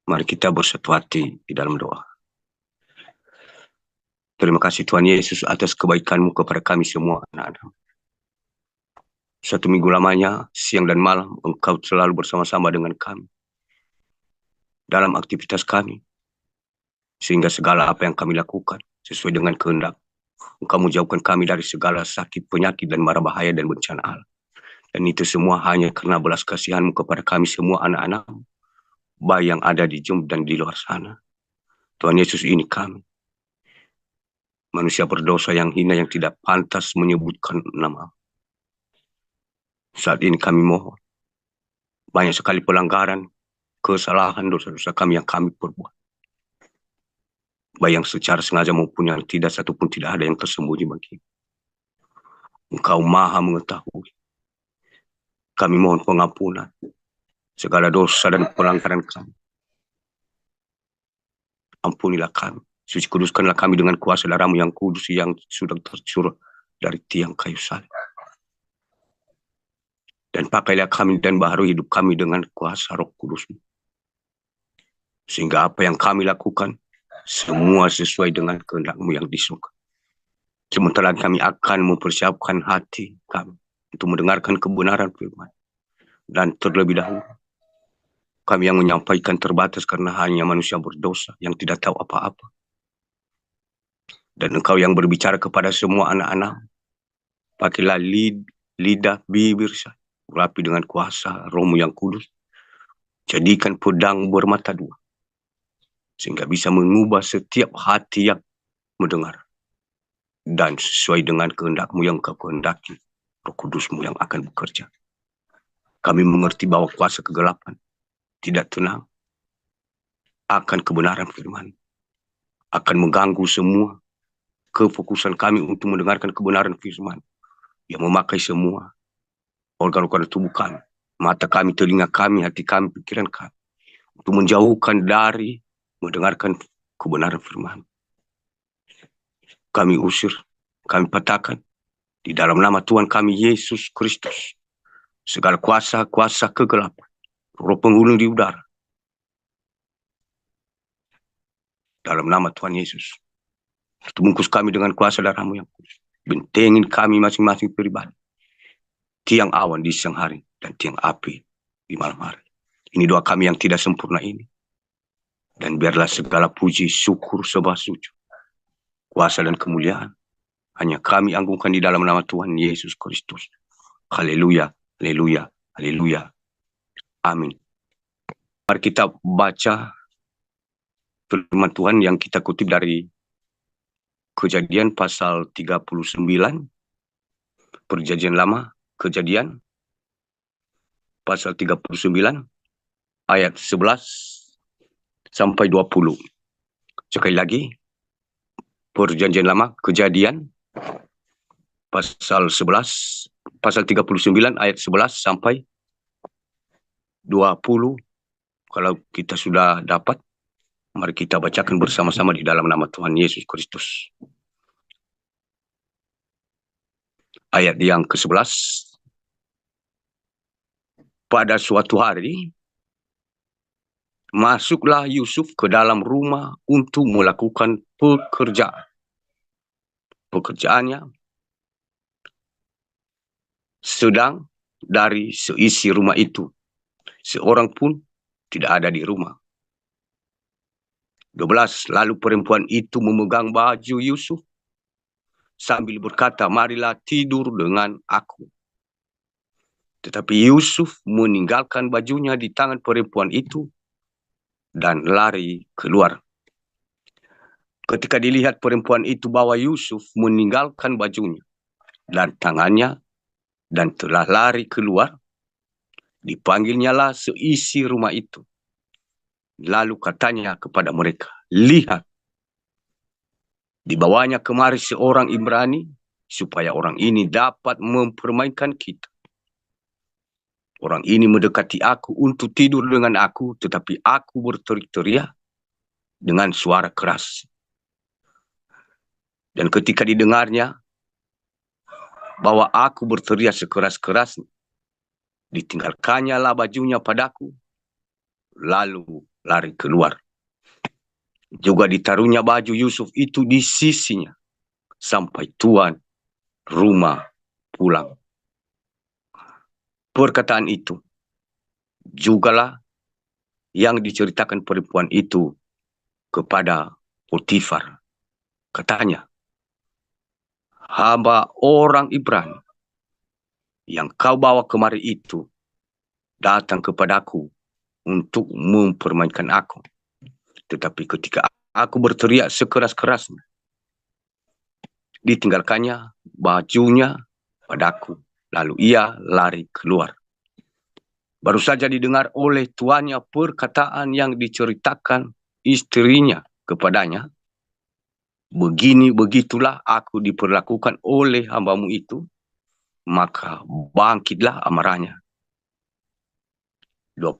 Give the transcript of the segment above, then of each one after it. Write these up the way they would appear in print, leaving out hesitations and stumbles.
Mari kita bersatu hati di dalam doa. Terima kasih Tuhan Yesus atas kebaikan-Mu kepada kami semua anak-anak. Satu minggu lamanya, siang dan malam, Engkau selalu bersama-sama dengan kami dalam aktivitas kami, sehingga segala apa yang kami lakukan sesuai dengan kehendak. Engkau menjauhkan kami dari segala sakit, penyakit, dan mara bahaya dan bencana alam. Dan itu semua hanya karena belas kasihan-Mu kepada kami semua anak-anak, baik yang ada di Jum dan di luar sana. Tuhan Yesus, ini kami, manusia berdosa yang hina yang tidak pantas menyebutkan nama. Saat ini kami mohon, banyak sekali pelanggaran, kesalahan, dosa-dosa kami yang kami perbuat. Baik yang secara sengaja maupun yang tidak, satupun tidak ada yang tersembunyi bagi. Engkau maha mengetahui. Kami mohon pengampunan segala dosa dan pelanggaran kami. Ampunilah kami. Suci kuduskanlah kami dengan kuasa darah-Mu yang kudus yang sudah tercurah dari tiang kayu salib. Dan pakailah kami dan baharui hidup kami dengan kuasa Roh Kudus-Mu. Sehingga apa yang kami lakukan, semua sesuai dengan kehendak-Mu yang di surga. Sementara kami akan mempersiapkan hati kami untuk mendengarkan kebenaran firman. Dan terlebih dahulu, kami yang menyampaikan terbatas karena hanya manusia berdosa yang tidak tahu apa-apa. Dan Engkau yang berbicara kepada semua anak-anak, pakailah lidah, bibir saya, urapi dengan kuasa Roh-Mu yang kudus. Jadikan pedang bermata dua, sehingga bisa mengubah setiap hati yang mendengar. Dan sesuai dengan kehendak-Mu yang Kau kehendaki, Roh Kudus-Mu yang akan bekerja. Kami mengerti bahwa kuasa kegelapan tidak tenang akan kebenaran firman, akan mengganggu semua kefokusan kami untuk mendengarkan kebenaran firman yang memakai semua organ-organ tubuh kami, mata kami, telinga kami, hati kami, pikiran kami, untuk menjauhkan dari mendengarkan kebenaran firman. Kami usir, kami patahkan di dalam nama Tuhan kami Yesus Kristus segala kuasa-kuasa kegelapan, roh penghulu di udara, dalam nama Tuhan Yesus. Bungkus kami dengan kuasa darah-Mu yang kudus. Bentengin kami masing-masing pribadi, tiang awan di siang hari dan tiang api di malam hari. Ini doa kami yang tidak sempurna ini. Dan biarlah segala puji, syukur, sembah, sujud, kuasa dan kemuliaan hanya kami anggungkan di dalam nama Tuhan Yesus Kristus. Haleluya, haleluya, haleluya. Amin. Mari kita baca firman Tuhan yang kita kutip dari Kejadian pasal 39, Perjanjian Lama, Kejadian pasal 39 ayat 11 sampai 20. Sekali lagi, Perjanjian Lama, Kejadian pasal 39 ayat 11 sampai 20. Kalau kita sudah dapat, mari kita bacakan bersama-sama di dalam nama Tuhan Yesus Kristus. Ayat yang ke-11. Pada suatu hari, masuklah Yusuf ke dalam rumah untuk melakukan pekerjaan. Pekerjaannya sedang dari seisi rumah itu, seorang pun tidak ada di rumah. 12. Lalu perempuan itu memegang baju Yusuf sambil berkata, marilah tidur dengan aku. Tetapi Yusuf meninggalkan bajunya di tangan perempuan itu dan lari keluar. Ketika dilihat perempuan itu bahwa Yusuf meninggalkan bajunya dan tangannya dan telah lari keluar, dipanggilnyalah seisi rumah itu. Lalu katanya kepada mereka, lihat, dibawanya kemari seorang Ibrani, supaya orang ini dapat mempermainkan kita. Orang ini mendekati aku untuk tidur dengan aku, tetapi aku berteriak-teriak dengan suara keras. Dan ketika didengarnya bahwa aku berteriak sekeras-kerasnya, ditinggalkannya lah bajunya padaku, lalu lari keluar. Juga ditaruhnya baju Yusuf itu di sisinya sampai tuan rumah pulang. Perkataan itu jugalah yang diceritakan perempuan itu kepada Potifar. Katanya, hamba orang Ibrani yang kau bawa kemari itu datang kepadaku untuk mempermainkan aku. Tetapi ketika aku berteriak sekeras-kerasnya, ditinggalkannya bajunya padaku. Lalu ia lari keluar. Baru saja didengar oleh tuannya perkataan yang diceritakan istrinya kepadanya. Begini begitulah aku diperlakukan oleh hambamu itu. Maka bangkitlah amarahnya. 20.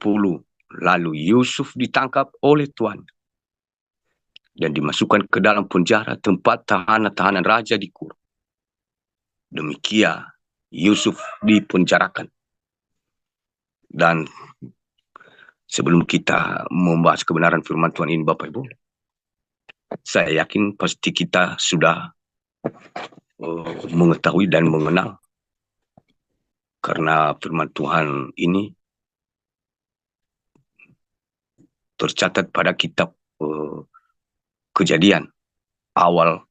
Lalu Yusuf ditangkap oleh tuan dan dimasukkan ke dalam penjara tempat tahanan-tahanan raja dikurung. Demikian Yusuf dipenjarakan. Dan sebelum kita membahas kebenaran firman Tuhan ini, Bapak Ibu, saya yakin pasti kita sudah mengetahui dan mengenal, karena firman Tuhan ini tercatat pada kitab Kejadian awal.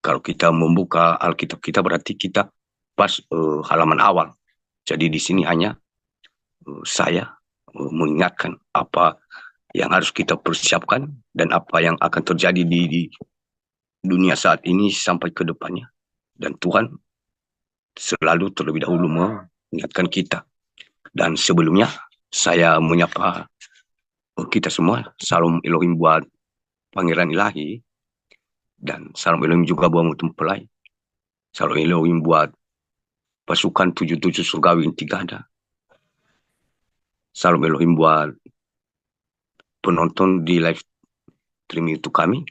Kalau kita membuka Alkitab kita, berarti kita pas halaman awal. Jadi di sini hanya saya mengingatkan apa yang harus kita persiapkan dan apa yang akan terjadi di dunia saat ini sampai ke depannya. Dan Tuhan selalu terlebih dahulu mengingatkan kita. Dan sebelumnya saya menyapa kita semua. Salam Elohim buat Pangeran Ilahi. Dan salam Elohim juga buat mempelai. Salam Elohim buat pasukan 77 surgawi inti ganda. Salam Elohim buat penonton di live streaming itu kami.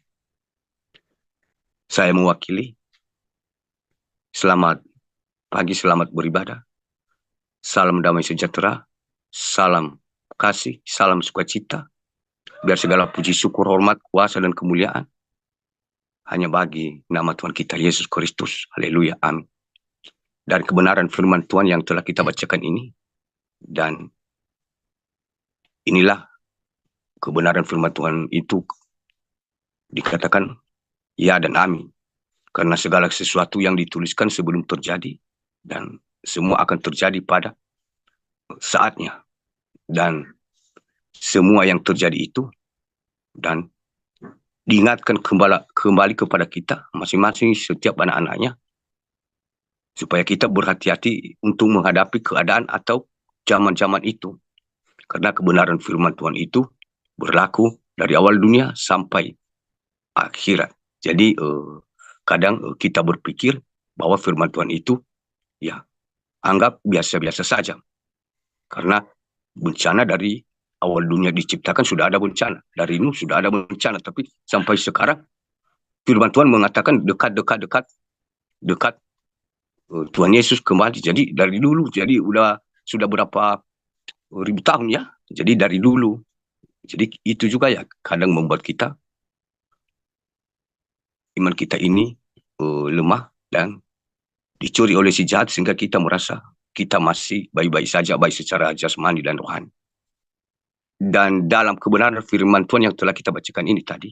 Saya mewakili. Selamat pagi, selamat beribadah. Salam damai sejahtera. Salam kasih, salam sukacita. Biar segala puji syukur, hormat, kuasa, dan kemuliaan hanya bagi nama Tuhan kita Yesus Kristus. Haleluya, amin. Dan kebenaran firman Tuhan yang telah kita bacakan ini, dan inilah kebenaran firman Tuhan itu dikatakan ya dan amin. Karena segala sesuatu yang dituliskan sebelum terjadi, dan semua akan terjadi pada saatnya. Dan semua yang terjadi itu, dan diingatkan kembali kepada kita masing-masing setiap anak-anaknya, supaya kita berhati-hati untuk menghadapi keadaan atau zaman-zaman itu. Karena kebenaran firman Tuhan itu berlaku dari awal dunia sampai akhirat. Jadi kadang kita berpikir bahwa firman Tuhan itu ya anggap biasa-biasa saja. Karena bencana dari awal dunia diciptakan sudah ada bencana. Dari Nuh sudah ada bencana. Tapi sampai sekarang firman Tuhan mengatakan dekat Tuhan Yesus kembali. Jadi dari dulu. Jadi sudah berapa ribu tahun ya. Jadi dari dulu. Jadi itu juga ya kadang membuat kita, iman kita ini lemah dan dicuri oleh si jahat, sehingga kita merasa kita masih baik-baik saja, baik secara jasmani dan rohani. Dan dalam kebenaran firman Tuhan yang telah kita bacakan ini tadi,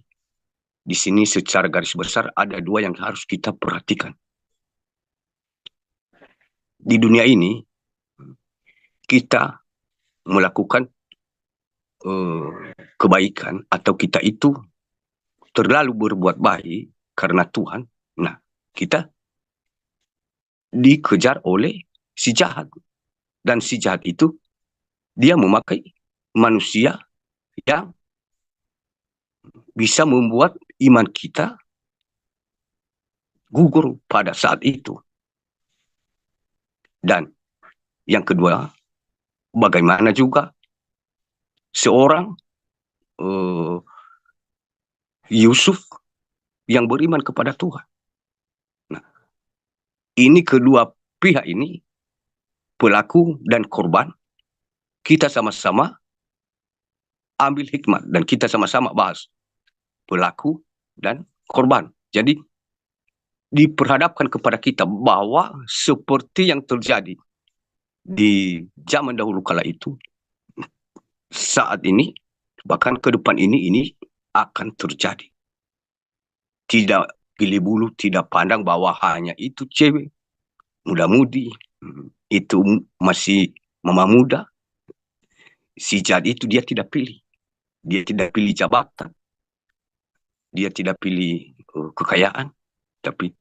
di sini secara garis besar ada dua yang harus kita perhatikan. Di dunia ini, kita melakukan kebaikan, atau kita itu terlalu berbuat baik karena Tuhan. Nah, kita dikejar oleh si jahat. Dan si jahat itu, dia memakai manusia yang bisa membuat iman kita gugur pada saat itu. Dan yang kedua, bagaimana juga seorang Yusuf yang beriman kepada Tuhan. Nah, ini kedua pihak ini, pelaku dan korban, kita sama-sama ambil hikmat dan kita sama-sama bahas pelaku dan korban. Jadi diperhadapkan kepada kita bahwa seperti yang terjadi di zaman dahulu kala itu, saat ini, bahkan ke depan ini akan terjadi. Tidak pilih bulu, tidak pandang bahwa hanya itu cewek, muda-mudi, itu masih mama muda. Si jadi itu dia tidak pilih. Dia tidak pilih jabatan. Dia tidak pilih kekayaan. Tapi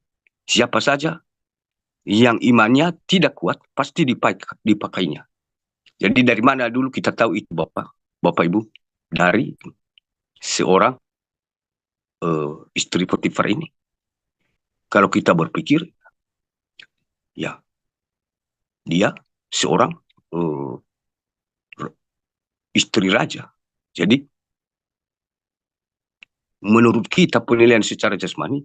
siapa saja yang imannya tidak kuat, pasti dipakainya. Jadi dari mana dulu kita tahu itu Bapak Ibu? Dari seorang istri Potifar ini. Kalau kita berpikir, ya dia seorang istri raja. Jadi menurut kita penilaian secara jasmani,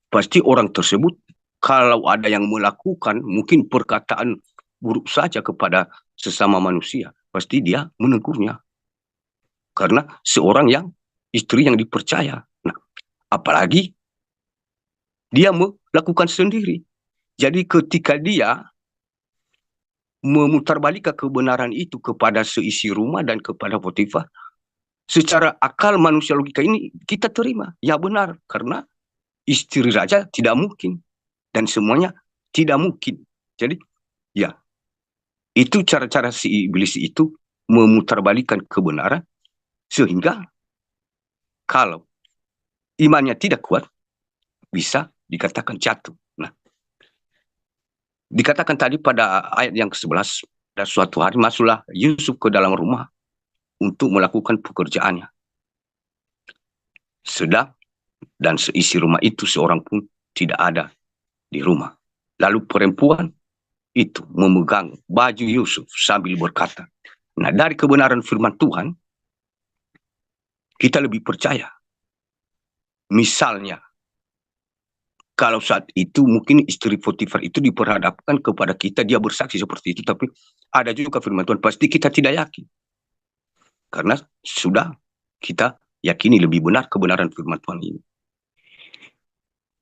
pasti orang tersebut kalau ada yang melakukan mungkin perkataan buruk saja kepada sesama manusia, pasti dia menegurnya. Karena seorang yang istri yang dipercaya. Nah, apalagi dia melakukan sendiri. Jadi ketika dia memutarbalikkan kebenaran itu kepada seisi rumah dan kepada Potifar, secara akal manusia logika ini kita terima. Ya benar, karena istri raja tidak mungkin. Dan semuanya tidak mungkin. Jadi, ya, itu cara-cara si iblis itu memutarbalikkan kebenaran, sehingga kalau imannya tidak kuat, bisa dikatakan jatuh. Nah, dikatakan tadi pada ayat yang ke-11, pada suatu hari masuklah Yusuf ke dalam rumah untuk melakukan pekerjaannya. Sedang dan seisi rumah itu seorang pun tidak ada di rumah. Lalu perempuan itu memegang baju Yusuf sambil berkata, nah dari kebenaran firman Tuhan, kita lebih percaya. Misalnya, kalau saat itu mungkin istri Potifar itu diperhadapkan kepada kita, dia bersaksi seperti itu, tapi ada juga firman Tuhan, pasti kita tidak yakin. Karena sudah kita yakini lebih benar kebenaran firman Tuhan ini.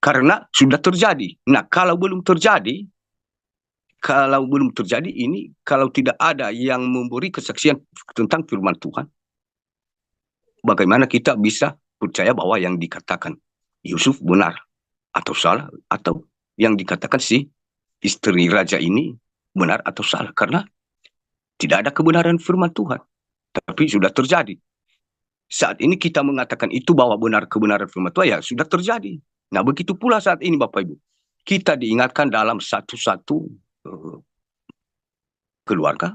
Karena sudah terjadi. Nah, kalau belum terjadi ini, kalau tidak ada yang memberi kesaksian tentang firman Tuhan, bagaimana kita bisa percaya bahwa yang dikatakan Yusuf benar atau salah, atau yang dikatakan si istri raja ini benar atau salah, karena tidak ada kebenaran firman Tuhan, tapi sudah terjadi. Saat ini kita mengatakan itu bahwa benar kebenaran firman Tuhan, ya sudah terjadi. Nah, begitu pula saat ini Bapak Ibu, kita diingatkan dalam satu-satu keluarga,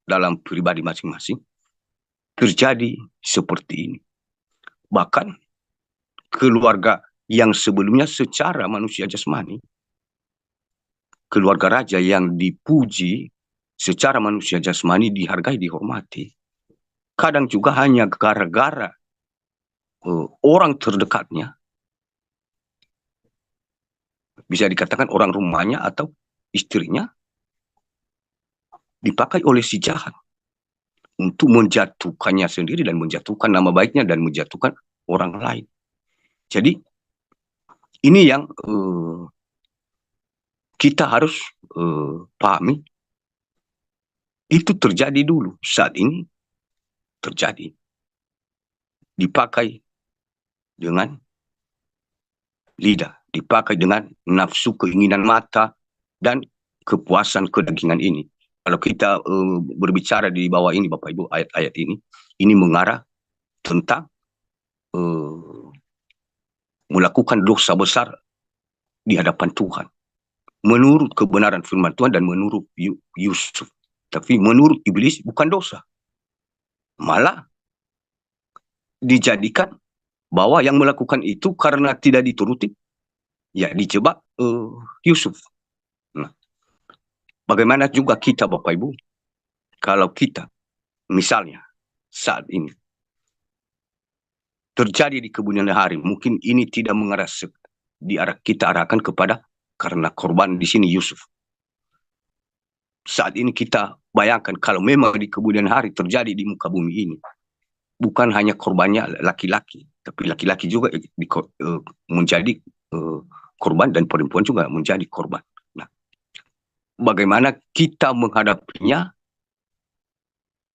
dalam pribadi masing-masing, terjadi seperti ini. Bahkan keluarga yang sebelumnya secara manusia jasmani, keluarga raja yang dipuji secara manusia jasmani, dihargai, dihormati, kadang juga hanya gara-gara orang terdekatnya, bisa dikatakan orang rumahnya atau istrinya, dipakai oleh si jahat untuk menjatuhkannya sendiri dan menjatuhkan nama baiknya dan menjatuhkan orang lain. Jadi ini yang kita harus pahami. Itu terjadi dulu, saat ini terjadi. Dipakai dengan lidah, dipakai dengan nafsu, keinginan mata, dan kepuasan kedagingan ini. Kalau kita berbicara di bawah ini, Bapak Ibu, ayat-ayat ini mengarah tentang melakukan dosa besar di hadapan Tuhan. Menurut kebenaran firman Tuhan dan menurut Yusuf. Tapi menurut iblis bukan dosa. Malah dijadikan bahwa yang melakukan itu karena tidak dituruti, ya dijebak Yusuf. Nah, bagaimana juga kita Bapak Ibu, kalau kita misalnya saat ini terjadi di kemudian hari, mungkin ini tidak mengarah kita arahkan kepada karena korban di sini Yusuf. Saat ini kita bayangkan kalau memang di kemudian hari terjadi di muka bumi ini, bukan hanya korbannya laki-laki, tapi laki-laki juga menjadi korban dan perempuan juga menjadi korban. Nah, bagaimana kita menghadapinya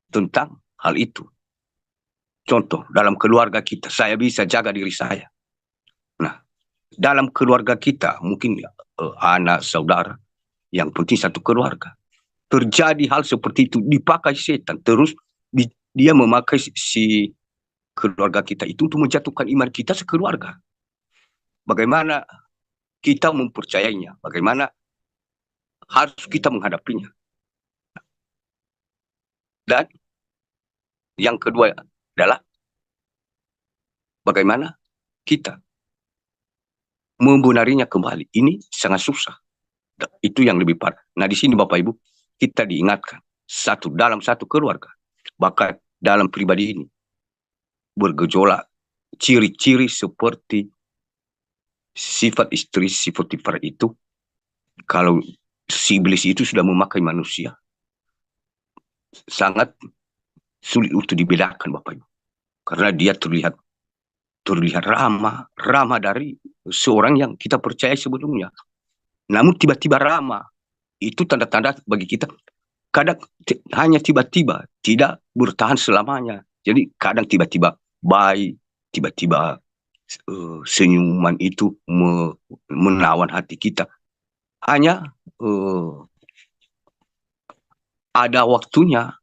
tentang hal itu? Contoh, dalam keluarga kita, saya bisa jaga diri saya. Nah, dalam keluarga kita, mungkin anak, saudara, yang penting satu keluarga. Terjadi hal seperti itu, dipakai setan, terus dia memakai si keluarga kita itu untuk menjatuhkan iman kita sekeluarga. Bagaimana kita mempercayainya, bagaimana harus kita menghadapinya. Dan yang kedua adalah bagaimana kita membenarinya kembali. Ini sangat susah. Itu yang lebih parah. Nah, di sini Bapak Ibu, kita diingatkan dalam satu keluarga, bahkan dalam pribadi ini bergejolak ciri-ciri seperti sifat istri, sifat tifar itu. Kalau si iblis itu sudah memakai manusia, sangat sulit untuk dibedakan Bapak Ibu, karena dia terlihat ramah dari seorang yang kita percaya sebelumnya. Namun tiba-tiba ramah, itu tanda-tanda bagi kita. Kadang hanya tiba-tiba, tidak bertahan selamanya. Jadi kadang tiba-tiba baik, tiba-tiba senyuman itu menawan hati kita. Hanya ada waktunya,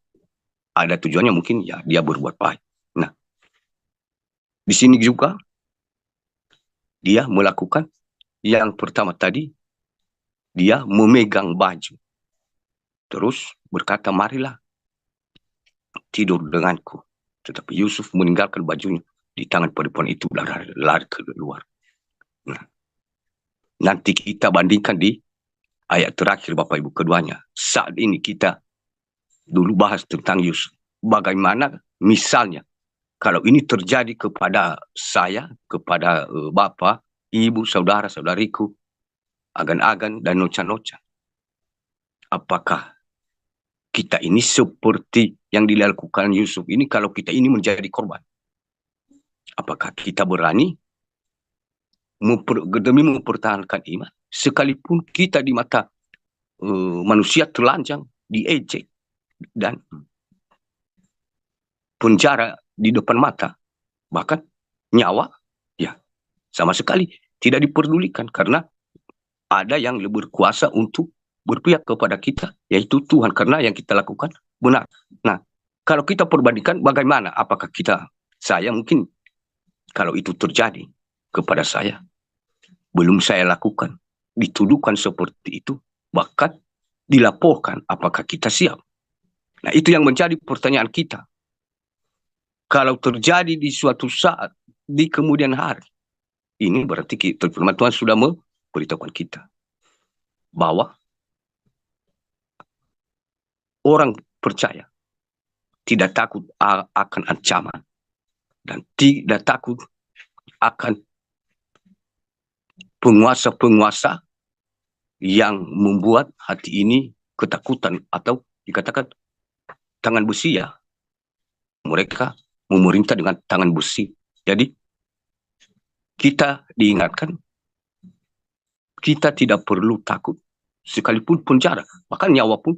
ada tujuannya, mungkin ya dia berbuat baik. Nah, di sini juga dia melakukan yang pertama tadi, dia memegang baju. Terus berkata, marilah tidur denganku. Tetapi Yusuf meninggalkan bajunya di tangan perempuan itu, lari keluar. Nah, nanti kita bandingkan di ayat terakhir Bapak Ibu keduanya. Saat ini kita dulu bahas tentang Yusuf. Bagaimana misalnya kalau ini terjadi kepada saya, kepada Bapak, Ibu, saudara-saudariku, agan-agan dan noca-noca. Apakah kita ini seperti yang dilakukan Yusuf ini kalau kita ini menjadi korban? Apakah kita berani demi mempertahankan iman, sekalipun kita di mata manusia telanjang, diejek, dan penjara di depan mata, bahkan nyawa, ya sama sekali tidak diperdulikan, karena ada yang lebih berkuasa untuk berpihak kepada kita, yaitu Tuhan, karena yang kita lakukan benar. Nah, kalau kita perbandingkan bagaimana, apakah saya mungkin kalau itu terjadi kepada saya, belum saya lakukan, dituduhkan seperti itu, bahkan dilaporkan, apakah kita siap? Nah, itu yang menjadi pertanyaan kita. Kalau terjadi di suatu saat, di kemudian hari, ini berarti firman Tuhan sudah memberitahukan kita bahwa orang percaya tidak takut akan ancaman dan tidak takut akan penguasa-penguasa yang membuat hati ini ketakutan, atau dikatakan tangan besi, ya. Mereka memerintah dengan tangan besi. Jadi kita diingatkan kita tidak perlu takut sekalipun penjara, bahkan nyawa pun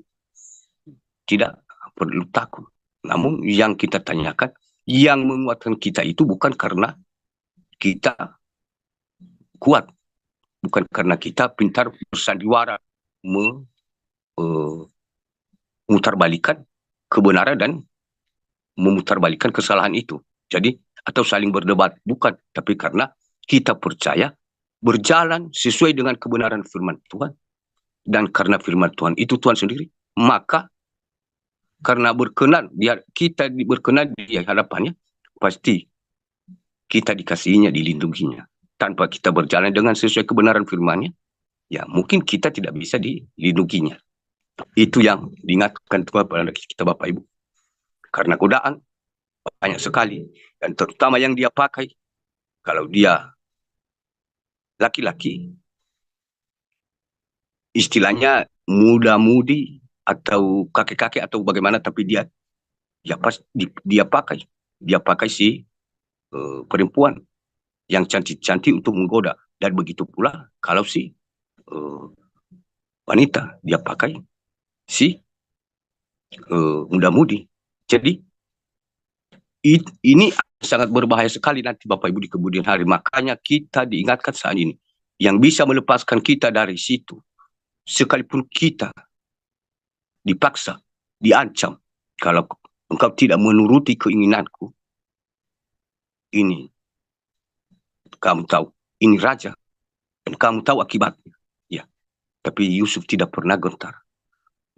tidak perlu takut. Namun yang kita tanyakan, yang menguatkan kita itu bukan karena kita kuat, bukan karena kita pintar bersandiwara memutarbalikkan kebenaran dan memutarbalikkan kesalahan itu. Jadi, atau saling berdebat, bukan, tapi karena kita percaya berjalan sesuai dengan kebenaran firman Tuhan, dan karena firman Tuhan itu Tuhan sendiri, maka karena kita berkenan di hadapannya, pasti kita dikasihinya, dilindunginya. Tanpa kita berjalan dengan sesuai kebenaran firman-Nya, ya mungkin kita tidak bisa dilindunginya. Itu yang diingatkan Tuhan pada kita Bapak Ibu. Karena godaan banyak sekali, dan terutama yang dia pakai, kalau dia laki-laki, istilahnya muda-mudi atau kakek-kakek atau bagaimana, tapi dia pakai dia pakai si perempuan yang cantik-cantik untuk menggoda. Dan begitu pula kalau si wanita, dia pakai si muda-mudi. Jadi ini sangat berbahaya sekali nanti Bapak Ibu di kemudian hari. Makanya kita diingatkan saat ini. Yang bisa melepaskan kita dari situ, sekalipun kita dipaksa, diancam, kalau engkau tidak menuruti keinginanku, ini kamu tahu, ini raja, dan kamu tahu akibatnya. Ya, tapi Yusuf tidak pernah gentar.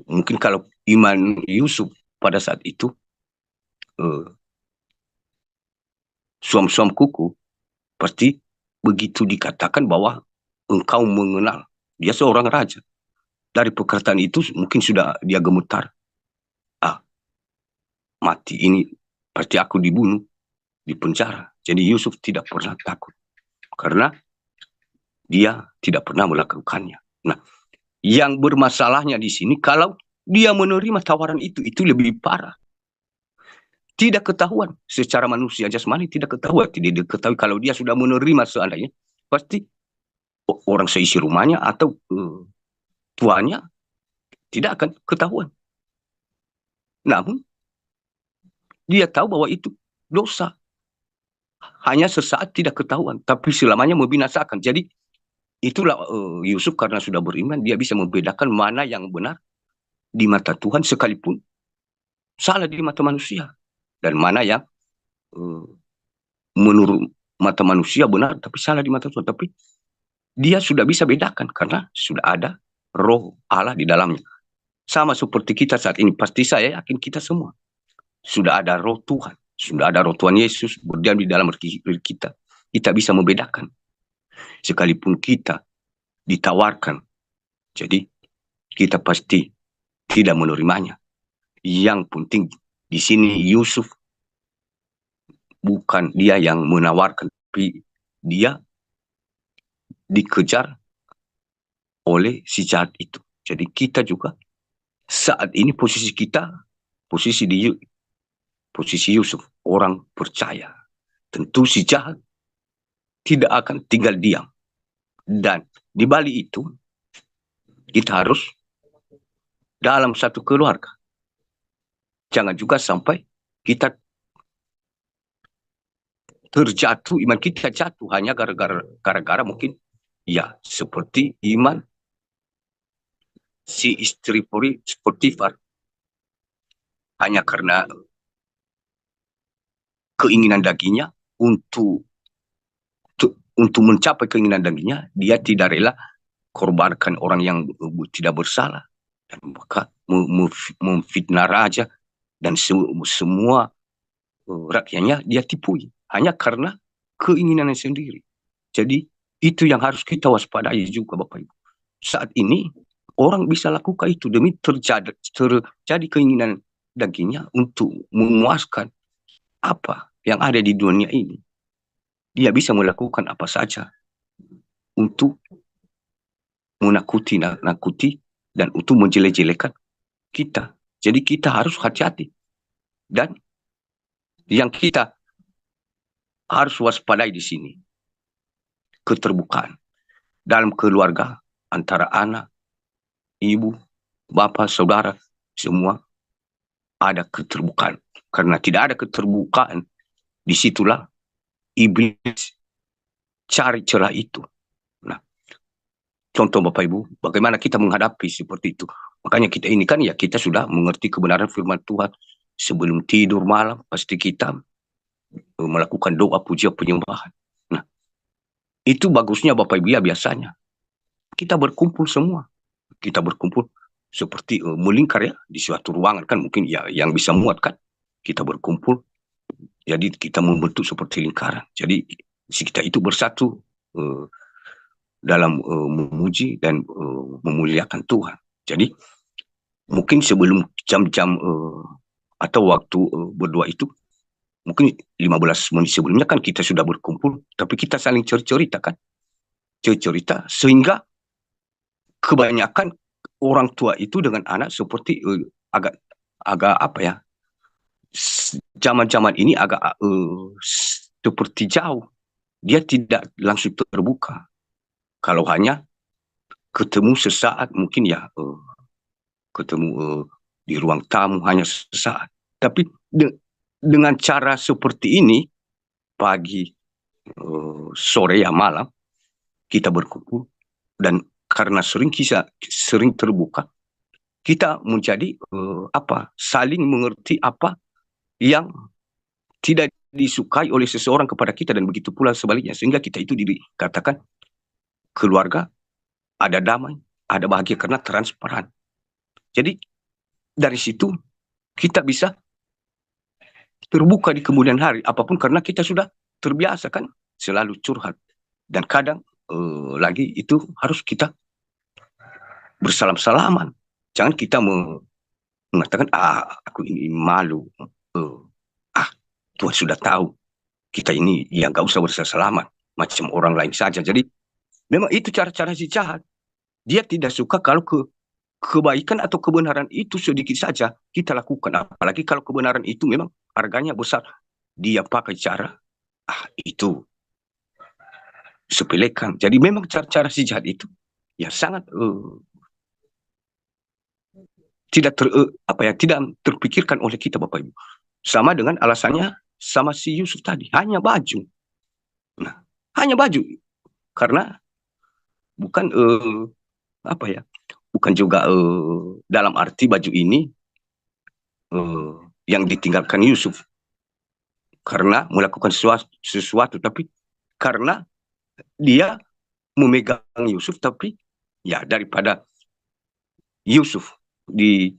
Mungkin kalau iman Yusuf pada saat itu, suam-suam kuku, pasti begitu dikatakan bahwa engkau mengenal dia seorang raja. Dari perkataan itu mungkin sudah dia gemetar. Mati ini pasti aku dibunuh, di penjara. Jadi Yusuf tidak pernah takut karena dia tidak pernah melakukannya. Nah, yang bermasalahnya di sini kalau dia menerima tawaran itu lebih parah. Tidak ketahuan secara manusia jasmani, tidak ketahuan, tidak diketahui kalau dia sudah menerima seandainya, pasti orang seisi rumahnya atau tuannya tidak akan ketahuan. Namun dia tahu bahwa itu dosa. Hanya sesaat tidak ketahuan, tapi selamanya membinasakan. Jadi itulah Yusuf karena sudah beriman, dia bisa membedakan mana yang benar di mata Tuhan sekalipun salah di mata manusia. Dan mana yang menurut mata manusia benar, tapi salah di mata Tuhan. Tapi dia sudah bisa bedakan karena sudah ada roh Allah di dalamnya. Sama seperti kita saat ini, pasti saya yakin kita semua sudah ada roh Tuhan, sudah ada roh Tuhan Yesus berdiam di dalam diri kita. Kita bisa membedakan. Sekalipun kita ditawarkan, jadi kita pasti tidak menerimanya. Yang penting di sini Yusuf bukan dia yang menawarkan, tapi dia dikejar oleh si jahat itu. Jadi kita juga saat ini posisi kita, posisi Yusuf, orang percaya. Tentu si jahat tidak akan tinggal diam. Dan di balik itu, kita harus dalam satu keluarga. Jangan juga sampai kita terjatuh, iman kita jatuh hanya gara-gara mungkin ya seperti iman si istri Potifar, hanya karena keinginan dagingnya untuk mencapai keinginan dagingnya, dia tidak rela korbankan orang yang tidak bersalah dan maka memfitnah raja dan semua rakyatnya dia tipui hanya karena keinginannya sendiri. Jadi itu yang harus kita waspadai juga Bapak Ibu. Saat ini orang bisa lakukan itu demi terjadi keinginan dagingnya untuk memuaskan apa yang ada di dunia ini. Dia bisa melakukan apa saja untuk menakuti dan untuk menjelek-jelekan kita. Jadi kita harus hati-hati. Dan yang kita harus waspadai di sini, keterbukaan dalam keluarga antara anak, ibu, bapak, saudara, semua ada keterbukaan. Karena tidak ada keterbukaan, disitulah iblis cari celah itu. Nah, contoh Bapak Ibu, bagaimana kita menghadapi seperti itu. Makanya kita ini kan ya kita sudah mengerti kebenaran firman Tuhan. Sebelum tidur malam, pasti kita melakukan doa pujian penyembahan. Nah, itu bagusnya Bapak Ibu ya biasanya. Kita berkumpul semua. Kita berkumpul seperti melingkar ya di suatu ruangan kan mungkin ya yang bisa muat kan. Kita berkumpul. Jadi kita membentuk seperti lingkaran. Jadi kita itu bersatu dalam memuji dan memuliakan Tuhan. Jadi mungkin sebelum jam-jam atau waktu berdoa itu, mungkin 15 menit sebelumnya kan kita sudah berkumpul, tapi kita saling cerita kan. Cerita sehingga kebanyakan orang tua itu dengan anak seperti agak apa ya, zaman-zaman ini agak seperti jauh. Dia tidak langsung terbuka. Kalau hanya ketemu sesaat mungkin ya ketemu di ruang tamu hanya sesaat. Tapi dengan cara seperti ini pagi, sore ya malam kita berkumpul dan karena sering terbuka kita menjadi saling mengerti apa yang tidak disukai oleh seseorang kepada kita dan begitu pula sebaliknya sehingga kita itu dikatakan keluarga ada damai, ada bahagia karena transparan. Jadi dari situ kita bisa terbuka di kemudian hari apapun karena kita sudah terbiasa kan selalu curhat dan kadang lagi itu harus kita bersalam-salaman. Jangan kita mengatakan aku ini malu. Tuhan sudah tahu kita ini ya nggak usah bersalaman macam orang lain saja. Jadi memang itu cara-cara si jahat. Dia tidak suka kalau kebaikan atau kebenaran itu sedikit saja kita lakukan. Apalagi kalau kebenaran itu memang harganya besar. Dia pakai cara itu sepelekan. Jadi memang cara-cara si jahat itu ya sangat tidak terpikirkan oleh kita Bapak Ibu. Sama dengan alasannya sama si Yusuf tadi, hanya baju. Nah, hanya baju karena bukan bukan juga dalam arti baju ini yang ditinggalkan Yusuf karena melakukan sesuatu tapi karena dia memegang Yusuf tapi ya daripada Yusuf di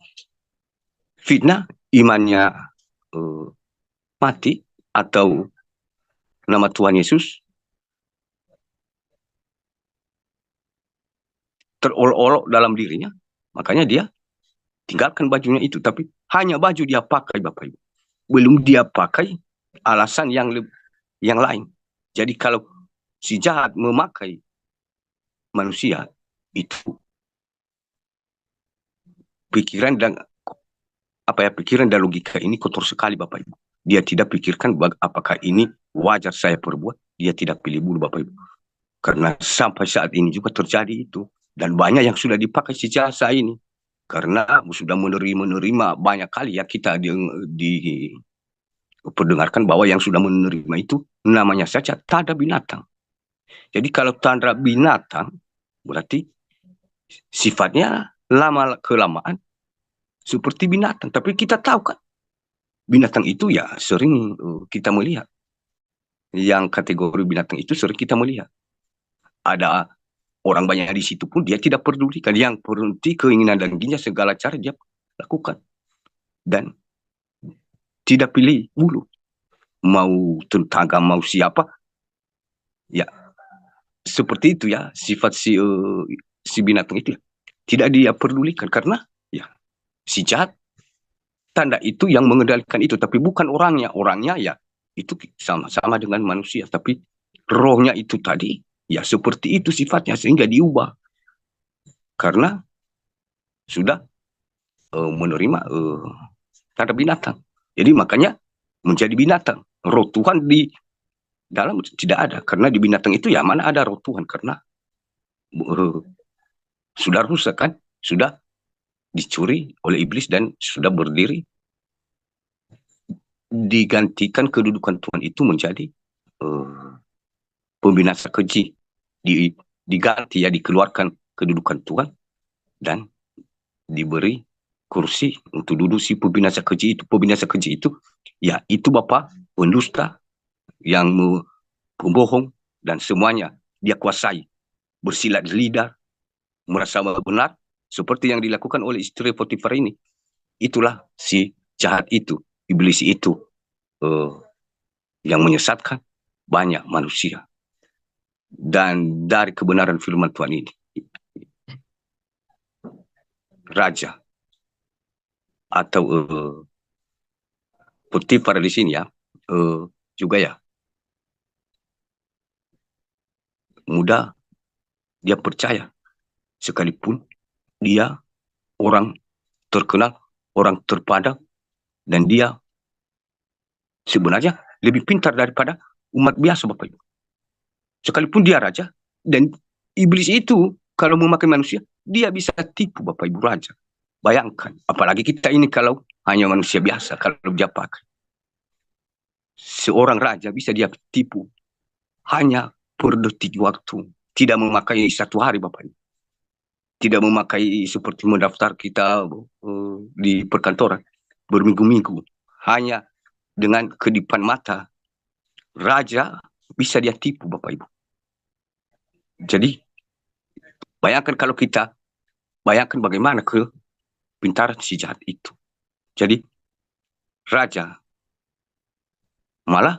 fitnah imannya mati atau nama Tuhan Yesus terolok-olok dalam dirinya, makanya dia tinggalkan bajunya itu, tapi hanya baju dia pakai Bapak Ibu. Belum dia pakai alasan yang lain. Jadi kalau si jahat memakai manusia itu pikiran dan logika ini kotor sekali Bapak Ibu. Dia tidak pikirkan apakah ini wajar saya perbuat, dia tidak pilih bulu Bapak Ibu. Karena sampai saat ini juga terjadi itu. Dan banyak yang sudah dipakai si jasa ini. Karena sudah menerima banyak kali ya kita diperdengarkan bahwa yang sudah menerima itu namanya saja tanda binatang. Jadi kalau tanda binatang berarti sifatnya lama kelamaan seperti binatang. Tapi kita tahu kan binatang itu ya sering kita melihat. Yang kategori binatang itu sering kita melihat. Ada orang banyak di situ pun dia tidak pedulikan. Yang berhenti keinginan dan dagingnya segala cara dia lakukan. Dan tidak pilih bulu. Mau tetangga, mau siapa. Ya, seperti itu ya sifat si binatang itu. Tidak dia pedulikan karena ya si jahat tanda itu yang mengendalikan itu. Tapi bukan orangnya. Orangnya ya itu sama-sama dengan manusia. Tapi rohnya itu tadi ya seperti itu sifatnya sehingga diubah. Karena sudah menerima tanda binatang. Jadi makanya menjadi binatang. Roh Tuhan di dalam tidak ada. Karena di binatang itu ya mana ada roh Tuhan. Karena sudah rusak kan. Sudah dicuri oleh iblis dan sudah berdiri. Digantikan kedudukan Tuhan itu menjadi pembinasa keji. Diganti ya dikeluarkan kedudukan Tuhan. Dan diberi kursi untuk duduk si pembinasa keji itu. Pembinasa keji itu ya itu Bapak pendusta yang pembohong dan semuanya dia kuasai, bersilat lidah, merasa benar seperti yang dilakukan oleh istri Potifar ini. Itulah si jahat itu, iblis itu yang menyesatkan banyak manusia. Dan dari kebenaran firman Tuhan ini raja atau Potifar di sini ya juga ya mudah dia percaya sekalipun dia orang terkenal, orang terpandang dan dia sebenarnya lebih pintar daripada umat biasa, Bapak Ibu. Sekalipun dia raja, dan iblis itu kalau memakai manusia, dia bisa tipu Bapak Ibu raja. Bayangkan, apalagi kita ini kalau hanya manusia biasa, kalau dia pakai. Seorang raja bisa dia tipu hanya per detik waktu. Tidak memakai satu hari, Bapak Ibu. Tidak memakai seperti mendaftar kita di perkantoran berminggu-minggu. Hanya dengan kedipan mata, raja bisa dia tipu, Bapak Ibu. Jadi, bayangkan bagaimana kepintaran si jahat itu. Jadi, raja malah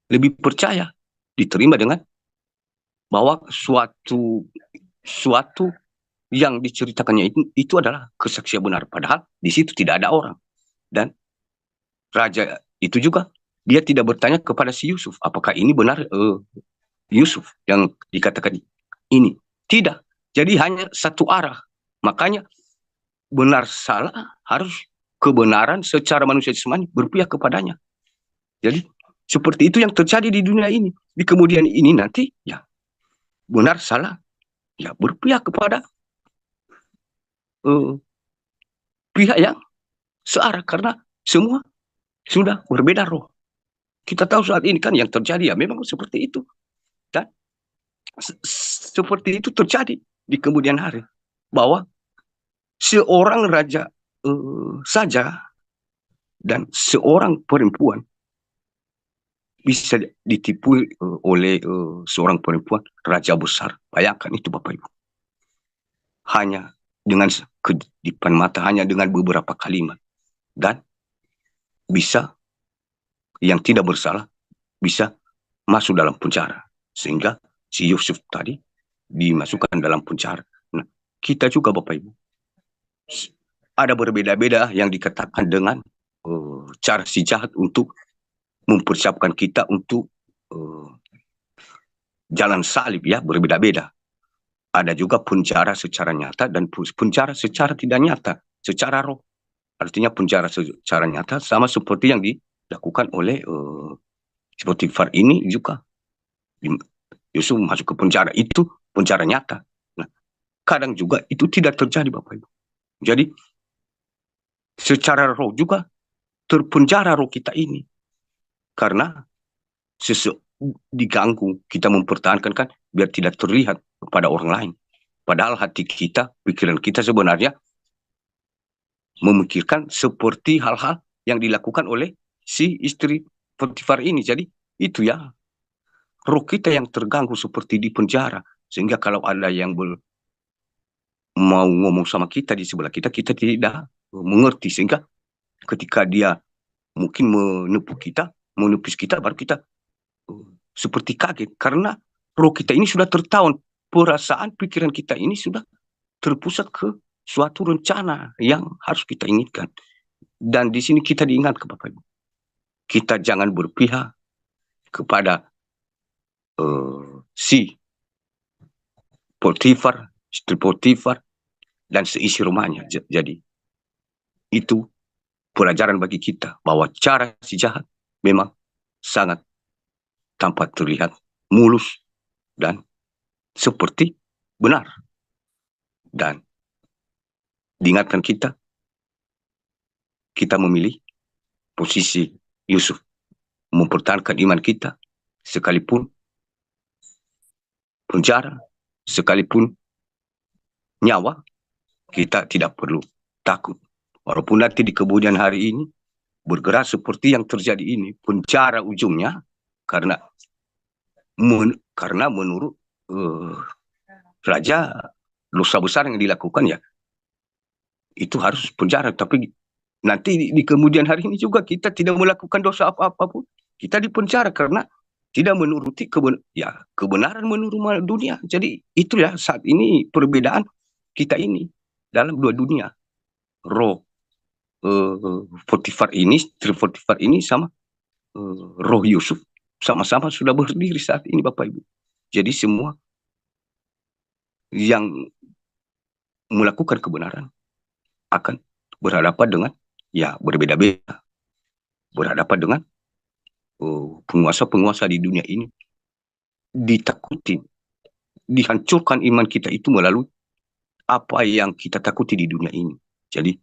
lebih percaya diterima dengan bahwa suatu yang diceritakannya itu adalah kesaksian benar. Padahal di situ tidak ada orang. Dan raja itu juga, dia tidak bertanya kepada si Yusuf, apakah ini benar Yusuf yang dikatakan ini. Tidak. Jadi hanya satu arah. Makanya benar salah harus kebenaran secara manusia jasmani berpihak kepadanya. Jadi seperti itu yang terjadi di dunia ini. Di kemudian ini nanti ya benar salah ya berpihak kepada pihak yang searah, karena semua sudah berbeda roh. Kita tahu saat ini kan yang terjadi ya memang seperti itu. Dan seperti itu terjadi di kemudian hari. Bahwa seorang raja saja dan seorang perempuan bisa ditipu oleh seorang perempuan raja besar. Bayangkan itu Bapak Ibu. Hanya dengan kedipan mata, hanya dengan beberapa kalimat. Dan bisa yang tidak bersalah bisa masuk dalam penjara. Sehingga si Yusuf tadi dimasukkan dalam penjara. Nah, kita juga Bapak Ibu, ada berbeda-beda yang dikatakan dengan cara si jahat untuk mempersiapkan kita untuk jalan salib ya, berbeda-beda. Ada juga penjara secara nyata dan penjara secara tidak nyata, secara roh. Artinya penjara secara nyata sama seperti yang dilakukan oleh Potifar ini juga. Yusuf masuk ke penjara, itu penjara nyata. Nah, kadang juga itu tidak terjadi Bapak Ibu. Jadi secara roh juga terpenjara roh kita ini. Karena diganggu, kita mempertahankan kan biar tidak terlihat kepada orang lain. Padahal hati kita, pikiran kita sebenarnya memikirkan seperti hal-hal yang dilakukan oleh si istri Potifar ini. Jadi itu ya, roh kita yang terganggu seperti di penjara. Sehingga kalau ada yang mau ngomong sama kita di sebelah kita, kita tidak mengerti. Sehingga ketika dia mungkin menepis kita, baru kita seperti kaget. Karena roh kita ini sudah tertawan. Perasaan, pikiran kita ini sudah terpusat ke suatu rencana yang harus kita inginkan. Dan di sini kita diingatkan Bapak Ibu, kita jangan berpihak kepada si Potifar, istri Potifar, dan seisi rumahnya. Jadi itu pelajaran bagi kita bahwa cara si jahat memang sangat tampak terlihat mulus dan seperti benar. Dan diingatkan kita memilih posisi Yusuf, mempertahankan iman kita, sekalipun penjara, sekalipun nyawa, kita tidak perlu takut. Walaupun nanti di kemudian hari ini bergerak seperti yang terjadi ini, penjara ujungnya, karena menurut raja dosa besar yang dilakukan ya itu harus penjara. Tapi nanti di kemudian hari ini juga kita tidak melakukan dosa apa-apa pun, kita dipenjara karena tidak menuruti kebenaran menurut dunia. Jadi itulah saat ini perbedaan kita ini dalam dua dunia. Roh Potifar ini, istri Potifar ini sama roh Yusuf sama-sama sudah berdiri saat ini Bapak Ibu. Jadi semua yang melakukan kebenaran akan berhadapan dengan ya berbeda-beda. Berhadapan dengan penguasa-penguasa di dunia ini ditakuti, dihancurkan iman kita itu melalui apa yang kita takuti di dunia ini. Jadi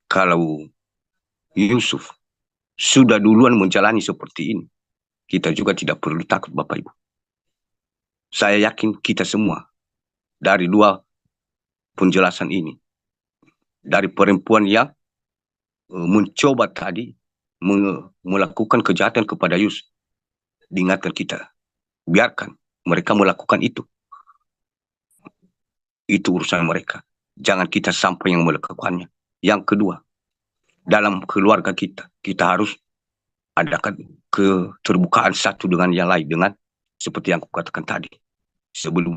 kalau Yusuf sudah duluan menjalani seperti ini, kita juga tidak perlu takut, Bapak Ibu. Saya yakin kita semua dari dua penjelasan ini, dari perempuan yang mencoba tadi melakukan kejahatan kepada Yusuf, diingatkan kita, biarkan mereka melakukan itu. Itu urusan mereka. Jangan kita sampai yang melakukannya. Yang kedua, dalam keluarga kita, kita harus adakan keterbukaan satu dengan yang lain, dengan seperti yang aku katakan tadi. Sebelum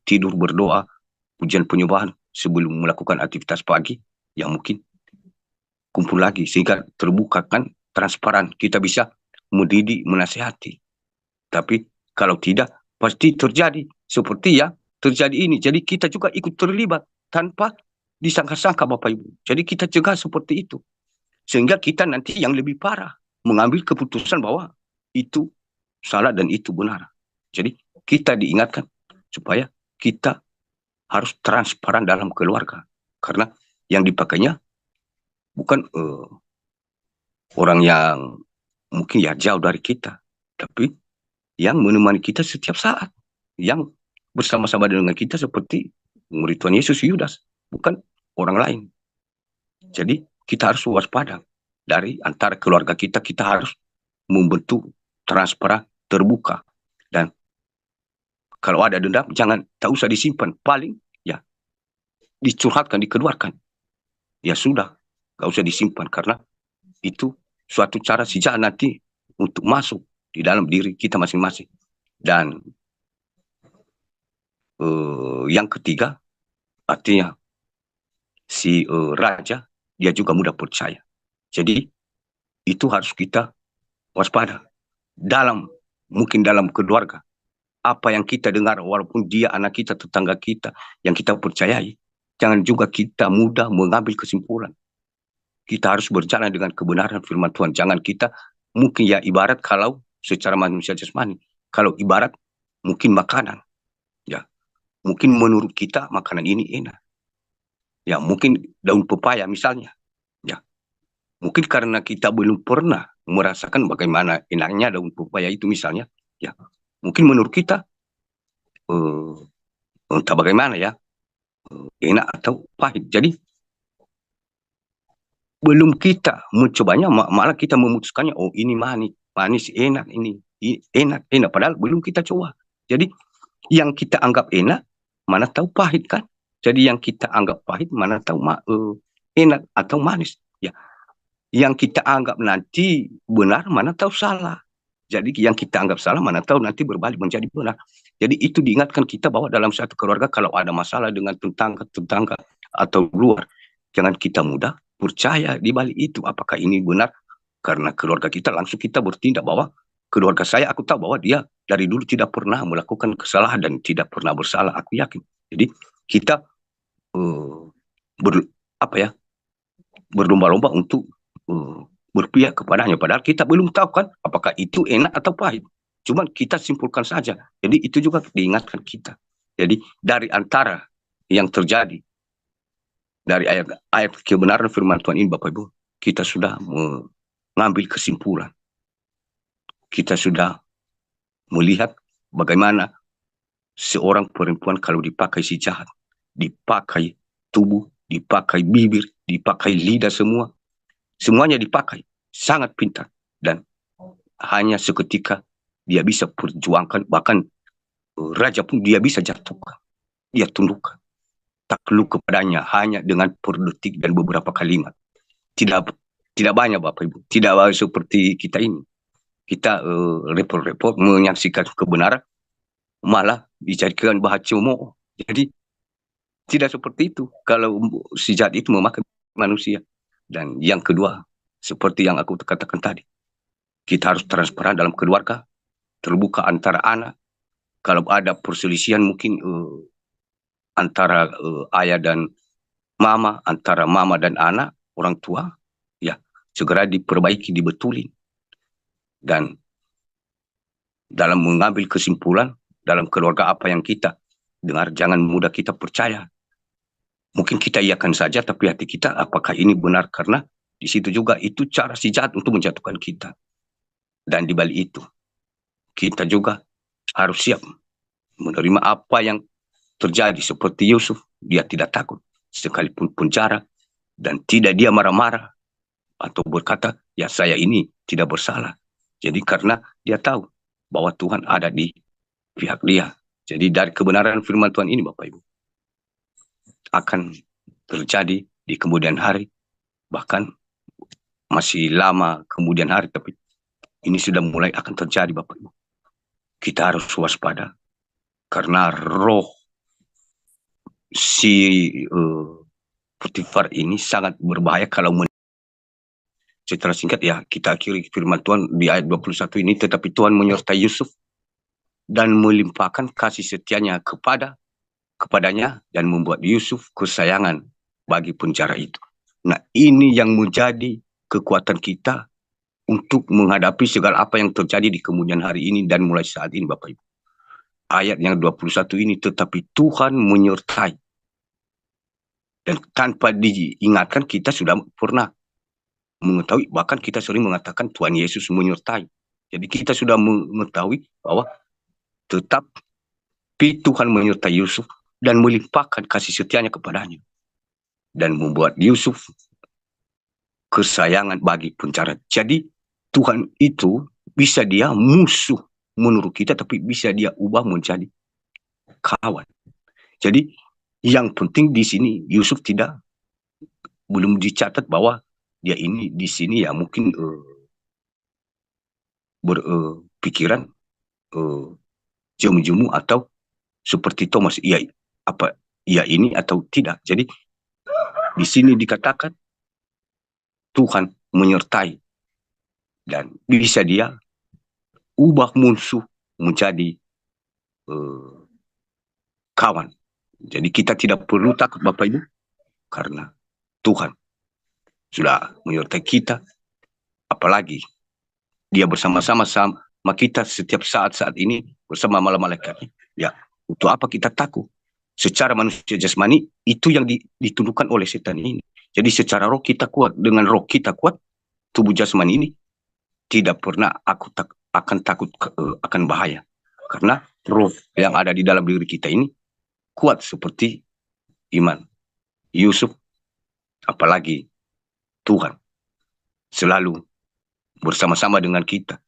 tidur berdoa, pujian penyembahan, sebelum melakukan aktivitas pagi, yang mungkin kumpul lagi, sehingga terbuka kan, transparan. Kita bisa mendidik, menasihati. Tapi kalau tidak, pasti terjadi seperti yang terjadi ini. Jadi kita juga ikut terlibat tanpa disangka-sangka, Bapak Ibu. Jadi kita cegah seperti itu. Sehingga kita nanti yang lebih parah mengambil keputusan bahwa itu salah dan itu benar. Jadi kita diingatkan supaya kita harus transparan dalam keluarga. Karena yang dipakainya bukan orang yang mungkin ya jauh dari kita, tapi yang menemani kita setiap saat, yang bersama-sama dengan kita seperti murid Tuhan Yesus Yudas, bukan orang lain. Jadi kita harus waspada dari antara keluarga kita, kita harus membentuk transparan, terbuka. Dan kalau ada dendam, jangan, tak usah disimpan. Paling ya dicurhatkan, dikeluarkan. Ya sudah, tak usah disimpan, karena itu suatu cara si jahat nanti untuk masuk di dalam diri kita masing-masing. Dan yang ketiga, artinya si raja, dia juga mudah percaya. Jadi itu harus kita waspada. Mungkin dalam keluarga, apa yang kita dengar, walaupun dia anak kita, tetangga kita, yang kita percayai, jangan juga kita mudah mengambil kesimpulan. Kita harus berjalan dengan kebenaran firman Tuhan. Jangan kita, mungkin ya ibarat kalau secara manusia jasmani, kalau ibarat mungkin makanan, ya mungkin menurut kita makanan ini enak. Ya mungkin daun pepaya misalnya, ya mungkin karena kita belum pernah merasakan bagaimana enaknya daun pepaya itu misalnya, ya mungkin menurut kita entah bagaimana ya, enak atau pahit. Jadi belum kita mencobanya, malah kita memutuskannya, oh ini manis, manis enak, ini enak, enak, padahal belum kita coba. Jadi yang kita anggap enak, mana tahu pahit kan? Jadi yang kita anggap pahit, mana tahu enak atau manis. Ya, yang kita anggap nanti benar, mana tahu salah. Jadi yang kita anggap salah, mana tahu nanti berbalik menjadi benar. Jadi itu diingatkan kita bahwa dalam satu keluarga kalau ada masalah dengan tetangga atau luar, jangan kita mudah percaya di balik itu. Apakah ini benar? Karena keluarga kita, langsung kita bertindak bahwa keluarga saya, aku tahu bahwa dia dari dulu tidak pernah melakukan kesalahan dan tidak pernah bersalah, aku yakin. Jadi kita berlomba-lomba untuk berpihak kepadanya. Padahal kita belum tahu kan apakah itu enak atau pahit. Cuman kita simpulkan saja. Jadi itu juga diingatkan kita. Jadi dari antara yang terjadi dari ayat kebenaran firman Tuhan ini, Bapak Ibu, kita sudah mengambil kesimpulan. Kita sudah melihat bagaimana seorang perempuan kalau dipakai si jahat, dipakai tubuh, dipakai bibir, dipakai lidah, semuanya dipakai, sangat pintar. Dan hanya seketika dia bisa perjuangkan, bahkan raja pun dia bisa jatuhkan, dia tundukkan, takluk kepadanya hanya dengan per detik dan beberapa kalimat. Tidak banyak, Bapak Ibu, tidak seperti kita ini. Kita repot-repot menyaksikan kebenaran, malah dijadikan bahan cemooh. Jadi tidak seperti itu kalau si jahat itu memakai manusia. Dan yang kedua, seperti yang aku katakan tadi, kita harus transparan dalam keluarga, terbuka antara anak. Kalau ada perselisihan mungkin antara ayah dan mama, antara mama dan anak, orang tua, ya segera diperbaiki, dibetulin. Dan dalam mengambil kesimpulan, dalam keluarga apa yang kita dengar, jangan mudah kita percaya. Mungkin kita iakan saja, tapi hati kita, apakah ini benar? Karena di situ juga itu cara si jahat untuk menjatuhkan kita. Dan di balik itu, kita juga harus siap menerima apa yang terjadi. Seperti Yusuf, dia tidak takut sekalipun penjara, dan tidak dia marah-marah atau berkata, ya saya ini tidak bersalah. Jadi karena dia tahu bahwa Tuhan ada di pihak dia. Jadi dari kebenaran firman Tuhan ini, Bapak Ibu, akan terjadi di kemudian hari, bahkan masih lama kemudian hari, tapi ini sudah mulai akan terjadi, Bapak Ibu. Kita harus waspada, karena roh si Potifar ini sangat berbahaya. Kalau secara singkat ya, kita akhiri firman Tuhan di ayat 21 ini, tetapi Tuhan menyertai Yusuf dan melimpahkan kasih setianya kepadanya dan membuat Yusuf kesayangan bagi penjara itu. Nah, ini yang menjadi kekuatan kita untuk menghadapi segala apa yang terjadi di kemudian hari ini dan mulai saat ini, Bapak Ibu. Ayat yang 21 ini, tetapi Tuhan menyertai. Dan tanpa diingatkan, kita sudah pernah mengetahui, bahkan kita sering mengatakan Tuhan Yesus menyertai. Jadi kita sudah mengetahui bahwa tetap Tuhan menyertai Yusuf dan melimpahkan kasih setianya kepadanya. Dan membuat Yusuf kesayangan bagi penjara. Jadi Tuhan itu bisa dia musuh menurut kita, tapi bisa dia ubah menjadi kawan. Jadi yang penting di sini Yusuf belum dicatat bahwa dia ini di sini ya mungkin berpikiran jemu-jemu atau seperti Thomas, iya apa iya ini atau tidak. Jadi di sini dikatakan Tuhan menyertai dan bisa dia ubah musuh menjadi kawan. Jadi kita tidak perlu takut, Bapak Ibu, karena Tuhan sudah menyertai kita, apalagi dia bersama-sama sama kita setiap saat ini bersama malaikat. Ya, untuk apa kita takut? Secara manusia jasmani itu yang ditundukkan oleh setan ini. Jadi secara roh kita kuat, dengan roh kita kuat, tubuh jasmani ini tidak pernah akan takut akan bahaya. Karena roh yang ada di dalam diri kita ini kuat seperti iman Yusuf, apalagi Tuhan selalu bersama-sama dengan kita.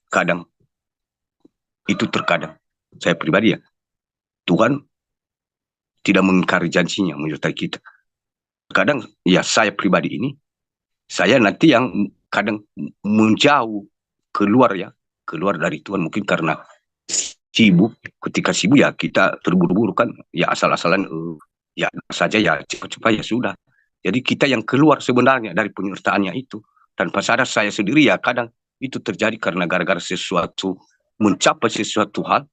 Kadang itu terkadang saya pribadi ya, Tuhan tidak mengingkari janjinya menyertai kita. Kadang ya saya pribadi ini, saya nanti yang kadang menjauh keluar dari Tuhan, mungkin karena sibuk. Ketika sibuk ya kita terburu-buru kan, ya asal-asalan ya saja ya cepat-cepat ya sudah. Jadi kita yang keluar sebenarnya dari penyertaannya itu. Tanpa sadar saya sendiri ya kadang itu terjadi karena gara-gara sesuatu, mencapai sesuatu hal,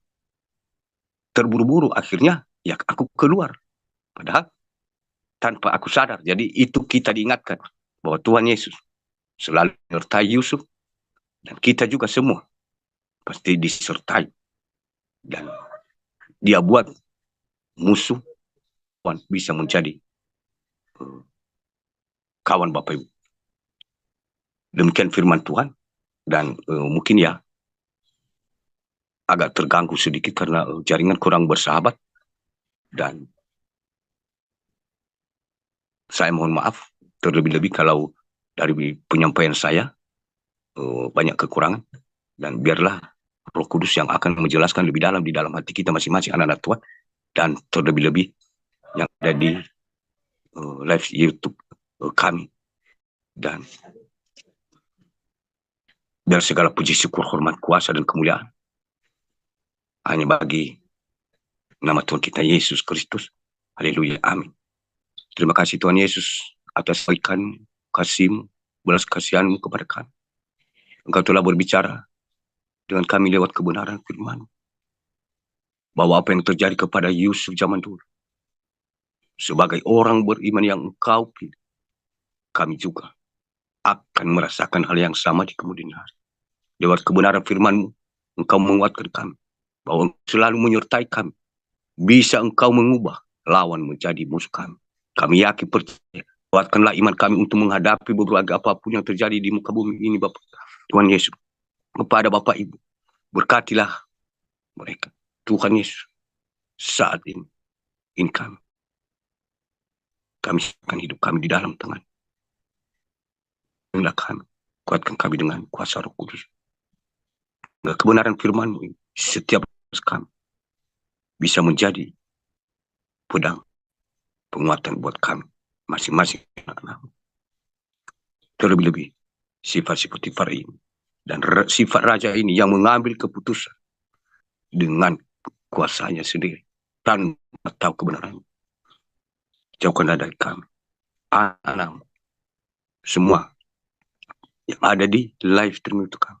terburu-buru akhirnya ya aku keluar. Padahal tanpa aku sadar. Jadi itu kita diingatkan bahwa Tuhan Yesus selalu menyertai Yusuf, dan kita juga semua pasti disertai. Dan dia buat musuh bisa menjadi kawan, Bapak Ibu. Demikian firman Tuhan. Dan mungkin ya agak terganggu sedikit karena jaringan kurang bersahabat. Dan saya mohon maaf terlebih-lebih kalau dari penyampaian saya banyak kekurangan. Dan biarlah Roh Kudus yang akan menjelaskan lebih dalam di dalam hati kita masing-masing anak-anak Tuhan. Dan terlebih-lebih yang ada di live YouTube kami. Dan biar segala puji syukur, hormat, kuasa, dan kemuliaan hanya bagi nama Tuhan kita Yesus Kristus. Haleluya, amin. Terima kasih Tuhan Yesus atas berikan kasih-Mu, belas kasihan-Mu kepada kami. Engkau telah berbicara dengan kami lewat kebenaran firman, bahwa apa yang terjadi kepada Yusuf zaman dulu, sebagai orang beriman yang Engkau pilih, kami juga akan merasakan hal yang sama di kemudian hari. Lewat kebenaran firman-Mu, Engkau menguatkan kami, bahwa Engkau selalu menyertai kami. Bisa Engkau mengubah lawan menjadi musuh kami. Kami yakin percaya. Kuatkanlah iman kami untuk menghadapi berbagai apapun yang terjadi di muka bumi ini, Bapak. Tuhan Yesus, kepada Bapak Ibu, berkatilah mereka. Tuhan Yesus, saat ini kami akan hidup kami di dalam tangan. Inilah kami, kuatkan kami dengan kuasa Roh Kudus. Kebenaran firman-Mu ini, setiap kami bisa menjadi pedang penguatan buat kami, masing-masing anak-anak. Terlebih-lebih, sifat seperti Firaun ini, dan sifat raja ini yang mengambil keputusan dengan kuasanya sendiri, tanpa tahu kebenaran. Jauhkanlah dari kami, anak-anak, semua yang ada di live stream itu kami.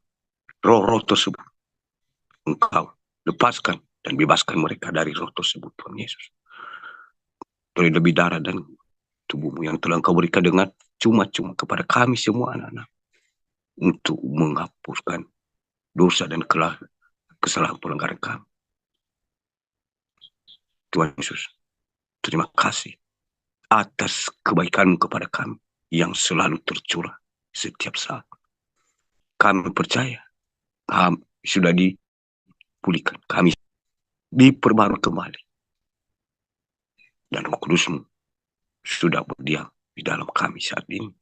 Roh-roh tersebut, Engkau lepaskan dan bebaskan mereka dari roh tersebut, Tuhan Yesus. Terlebih darah dan tubuh-Mu yang telah Engkau berikan dengan cuma-cuma kepada kami semua anak-anak, untuk menghapuskan dosa dan kesalahan pelanggaran kami. Tuhan Yesus, terima kasih atas kebaikan-Mu kepada kami yang selalu tercurah setiap saat. Kami percaya kami sudah dipulihkan, kami diperbarui kembali, dan Roh Kudus-Mu sudah berdiam di dalam kami saat ini.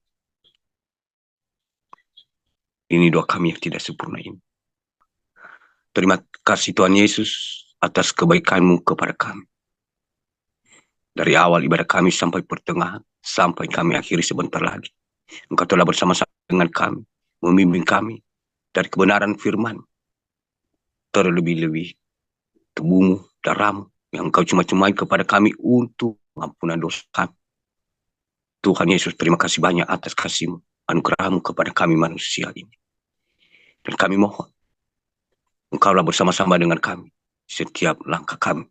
Ini doa kami yang tidak sempurna ini. Terima kasih Tuhan Yesus atas kebaikan-Mu kepada kami. Dari awal ibadah kami sampai pertengahan, sampai kami akhiri sebentar lagi, Engkau telah bersama-sama dengan kami, membimbing kami dari kebenaran firman. Terlebih-lebih tubuh-Mu, darah-Mu yang Engkau cuma-cumai kepada kami untuk pengampunan dosa kami. Tuhan Yesus, terima kasih banyak atas kasih-Mu, anugerah-Mu kepada kami manusia ini. Dan kami mohon, Engkaulah bersama-sama dengan kami setiap langkah kami.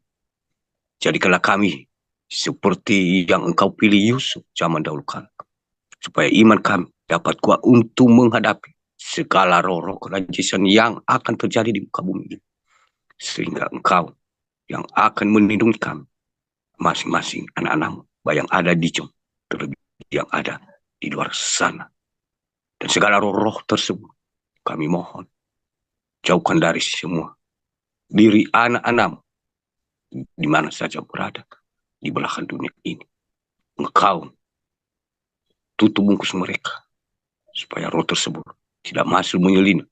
Jadikanlah kami seperti yang Engkau pilih Yusuf zaman dahulu kala, supaya iman kami dapat kuat untuk menghadapi segala roh-roh kenajisan yang akan terjadi di muka bumi ini. Sehingga Engkau yang akan melindungi kami, masing-masing anak-anak-Mu, baik yang ada di Jom, terlebih yang ada di luar sana. Dan segala roh-roh tersebut, kami mohon, jauhkan dari semua diri anak-anak-Mu, di mana saja berada di belahan dunia ini. Engkau tutup bungkus mereka, supaya roh tersebut tidak masuk menyelinap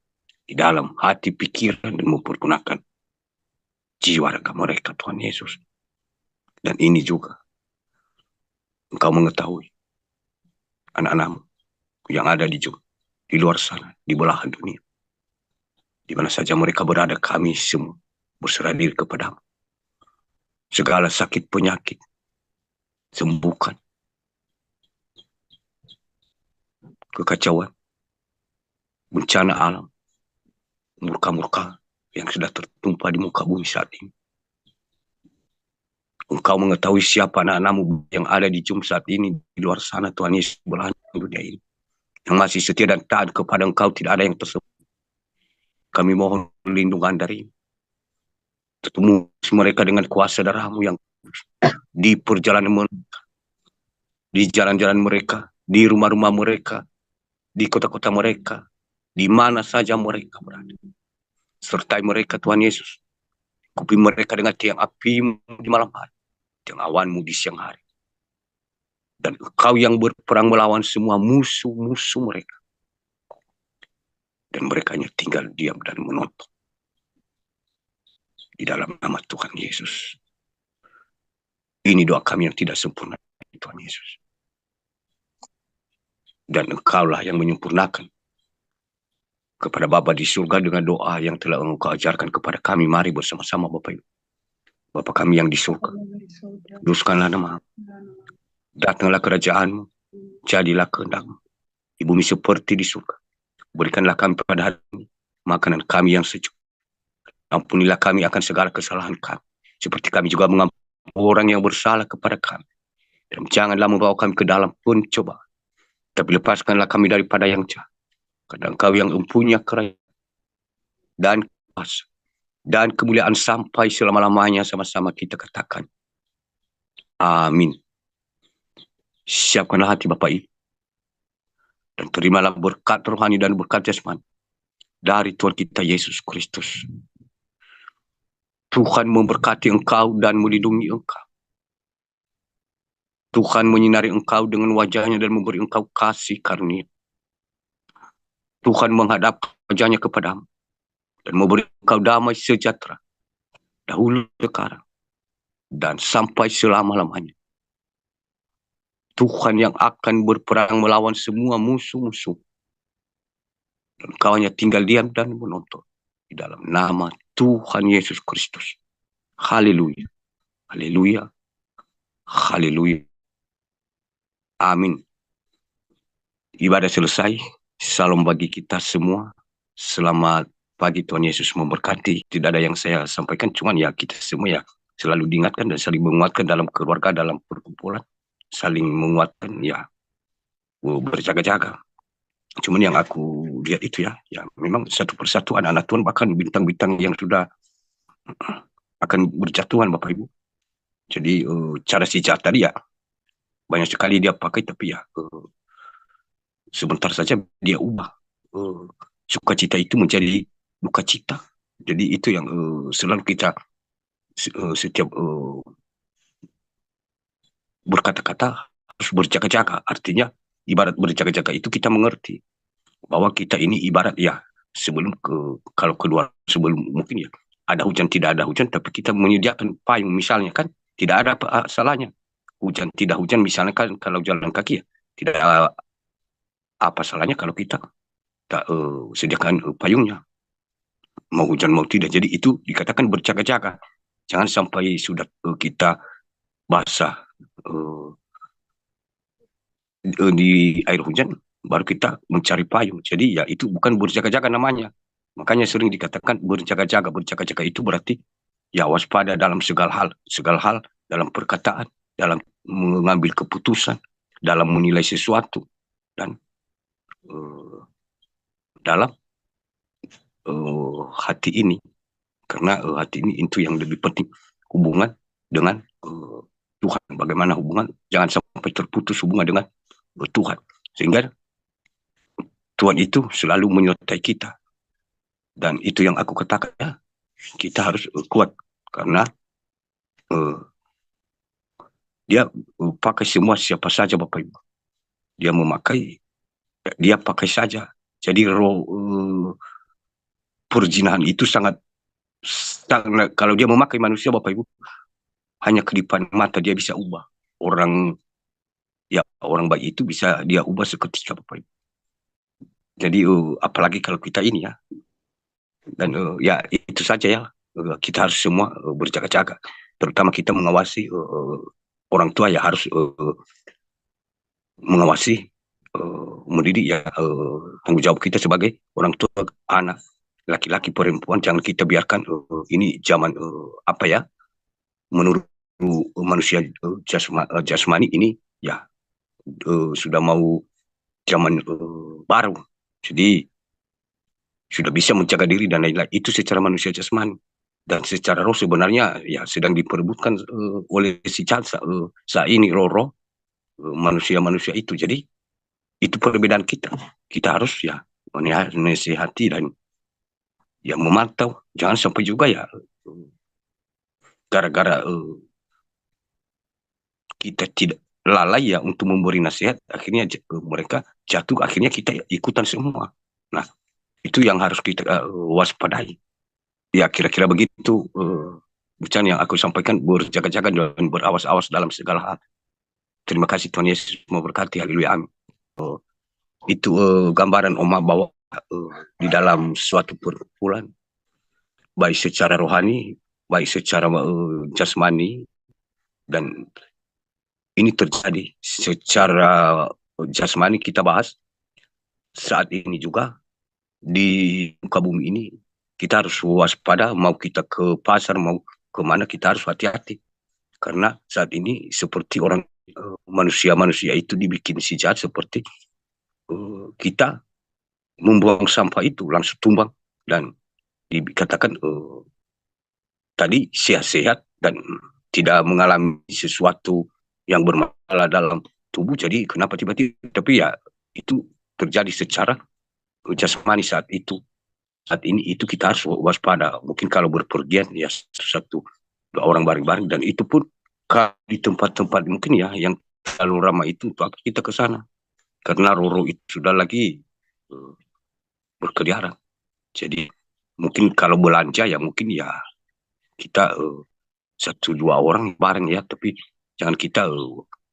di dalam hati, pikiran, dan mempergunakan jiwa raga mereka, Tuhan Yesus. Dan ini juga Engkau mengetahui anak-anak-Mu yang ada di luar sana, di belahan dunia, di mana saja mereka berada, kami semua berserah diri kepada-Mu. Segala sakit penyakit sembuhkan, kekacauan, bencana alam, murka-murka yang sudah tertumpah di muka bumi saat ini. Engkau mengetahui siapa anak-anak-Mu yang ada di Jum saat ini di luar sana, Tuhan Yesus, belahan dunia ini, yang masih setia dan taat kepada Engkau, tidak ada yang tersebut. Kami mohon perlindungan dari ketemu mereka dengan kuasa darah-Mu yang di perjalanan mereka, di jalan-jalan mereka, di rumah-rumah mereka, di kota-kota mereka, di mana saja mereka berada. Sertai mereka, Tuhan Yesus. Kupi mereka dengan tiang api di malam hari, tiang awan-Mu di siang hari. Dan Engkau yang berperang melawan semua musuh-musuh mereka. Dan mereka hanya tinggal diam dan menonton. Di dalam nama Tuhan Yesus. Ini doa kami yang tidak sempurna, Tuhan Yesus. Dan Engkaulah yang menyempurnakan kepada Bapa di surga dengan doa yang telah Engkau ajarkan kepada kami. Mari bersama-sama Bapak Ibu. Bapa kami yang di surga, kuduskanlah nama-Mu. Datanglah kerajaan-Mu, jadilah kehendak-Mu di bumi seperti di surga. Berikanlah kami pada hari ini makanan kami yang sejuk. Ampunilah kami akan segala kesalahan kami, seperti kami juga mengampuni orang yang bersalah kepada kami. Dan janganlah membawa kami ke dalam pencobaan, Tapi lepaskanlah kami daripada yang jahat. Karena Engkau yang mempunyai kerajaan dan kuasa dan kemuliaan sampai selama-lamanya. Sama-sama kita katakan amin. Siapkanlah hati Bapak Ibu dan terimalah berkat rohani dan berkat jasmani dari Tuhan kita Yesus Kristus. Tuhan memberkati engkau dan melindungi engkau. Tuhan menyinari engkau dengan wajahnya dan memberi engkau kasih karunia. Tuhan menghadap wajahnya kepadamu dan memberi engkau damai sejahtera dahulu, sekarang, dan sampai selama-lamanya. Tuhan yang akan berperang melawan semua musuh-musuh. Dan kau hanya tinggal diam dan menonton. Di dalam nama Tuhan Yesus Kristus. Haleluya. Haleluya. Haleluya. Amin. Ibadah selesai. Salam bagi kita semua. Selamat pagi, Tuhan Yesus memberkati. Tidak ada yang saya sampaikan, cuman ya kita semua ya selalu diingatkan dan saling menguatkan dalam keluarga, dalam perkumpulan. Saling menguatkan, ya berjaga-jaga. Cuman yang aku lihat itu ya memang satu persatu anak-anak Tuhan, bahkan bintang-bintang yang sudah akan berjatuhan Bapak Ibu. Jadi cara si jahat tadi ya banyak sekali dia pakai, tapi ya sebentar saja dia ubah sukacita itu menjadi duka cita. Jadi itu yang selalu kita setiap berkata-kata harus berjaga-jaga. Artinya ibarat berjaga-jaga itu kita mengerti bahwa kita ini ibarat ya sebelum kalau keluar, sebelum mungkin ya ada hujan tidak ada hujan, tapi kita menyediakan payung misalnya kan, tidak ada salahnya hujan tidak hujan misalnya kan, kalau jalan kaki ya tidak ada apa salahnya kalau kita tak sediakan payungnya, mau hujan mau tidak. Jadi itu dikatakan berjaga-jaga, jangan sampai sudah kita basah di air hujan baru kita mencari payung. Jadi ya itu bukan berjaga-jaga namanya. Makanya sering dikatakan berjaga-jaga. Berjaga-jaga itu berarti ya waspada dalam segala hal dalam perkataan, dalam mengambil keputusan, dalam menilai sesuatu, dan dalam hati ini. Karena hati ini itu yang lebih penting, hubungan dengan Tuhan. Bagaimana hubungan, jangan sampai terputus hubungan dengan Tuhan. Sehingga Tuhan itu selalu menyertai kita. Dan itu yang aku katakan ya, kita harus kuat. Karena dia pakai semua siapa saja Bapak Ibu. Dia memakai, dia pakai saja. Jadi roh perzinahan itu sangat, kalau dia memakai manusia Bapak Ibu, hanya kedipan mata dia bisa ubah. Orang baik itu bisa dia ubah seketika Bapak Ibu. Jadi apalagi kalau kita ini ya. Dan ya itu saja ya. Kita harus semua berjaga-jaga. Terutama kita mengawasi orang tua ya, harus mengawasi, mendidik ya, tanggung jawab kita sebagai orang tua anak, laki-laki perempuan. Jangan kita biarkan ini zaman apa ya, menurut manusia jasmani ini ya sudah mau zaman baru. Jadi sudah bisa menjaga diri dan lain-lain. Itu secara manusia jasmani. Dan secara roh sebenarnya ya sedang diperebutkan oleh si jahat saat ini, roh manusia-manusia itu. Jadi itu perbedaan kita. Kita harus ya menasihati dan ya memantau. Jangan sampai juga ya gara-gara kita tidak lalai ya untuk memberi nasihat, akhirnya mereka jatuh, akhirnya kita ikutan semua. Nah, itu yang harus kita waspadai. Ya kira-kira begitu ucapan yang aku sampaikan, berjaga-jaga dan berawas-awas dalam segala hal. Terima kasih, Tuhan Yesus memberkati. Haleluya, amin. Itu gambaran Oma bawa di dalam suatu perkumpulan, baik secara rohani, baik secara jasmani, dan ini terjadi secara jasmani. Kita bahas saat ini juga di muka bumi ini, kita harus waspada. Mau kita ke pasar, mau kemana, kita harus hati-hati. Karena saat ini seperti orang manusia-manusia itu dibikin si jahat seperti kita membuang sampah itu langsung tumbang dan dikatakan tadi sehat-sehat dan tidak mengalami sesuatu yang bermasalah dalam tubuh. Jadi kenapa tiba-tiba? Tapi ya itu terjadi secara jasmani saat itu. Saat ini itu kita harus waspada. Mungkin kalau berpergian ya satu dua orang bareng-bareng, dan itu pun di tempat-tempat mungkin ya yang terlalu ramai itu untuk apa kita ke sana? Karena Roro itu sudah lagi uh, berkeliaran. Jadi mungkin kalau belanja ya mungkin ya kita satu dua orang bareng ya, tapi jangan kita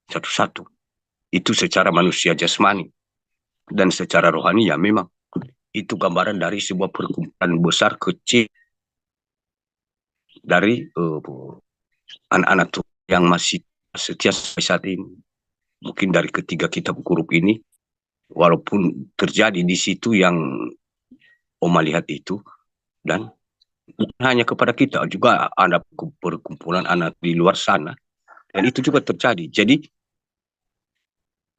satu-satu. Itu secara manusia jasmani, dan secara rohani ya memang itu gambaran dari sebuah perkumpulan besar kecil dari anak-anak yang masih setia sampai saat ini. Mungkin dari ketiga kitab huruf ini, walaupun terjadi di situ yang Oma lihat itu, dan bukan hanya kepada kita, juga ada perkumpulan anak di luar sana, dan itu juga terjadi. Jadi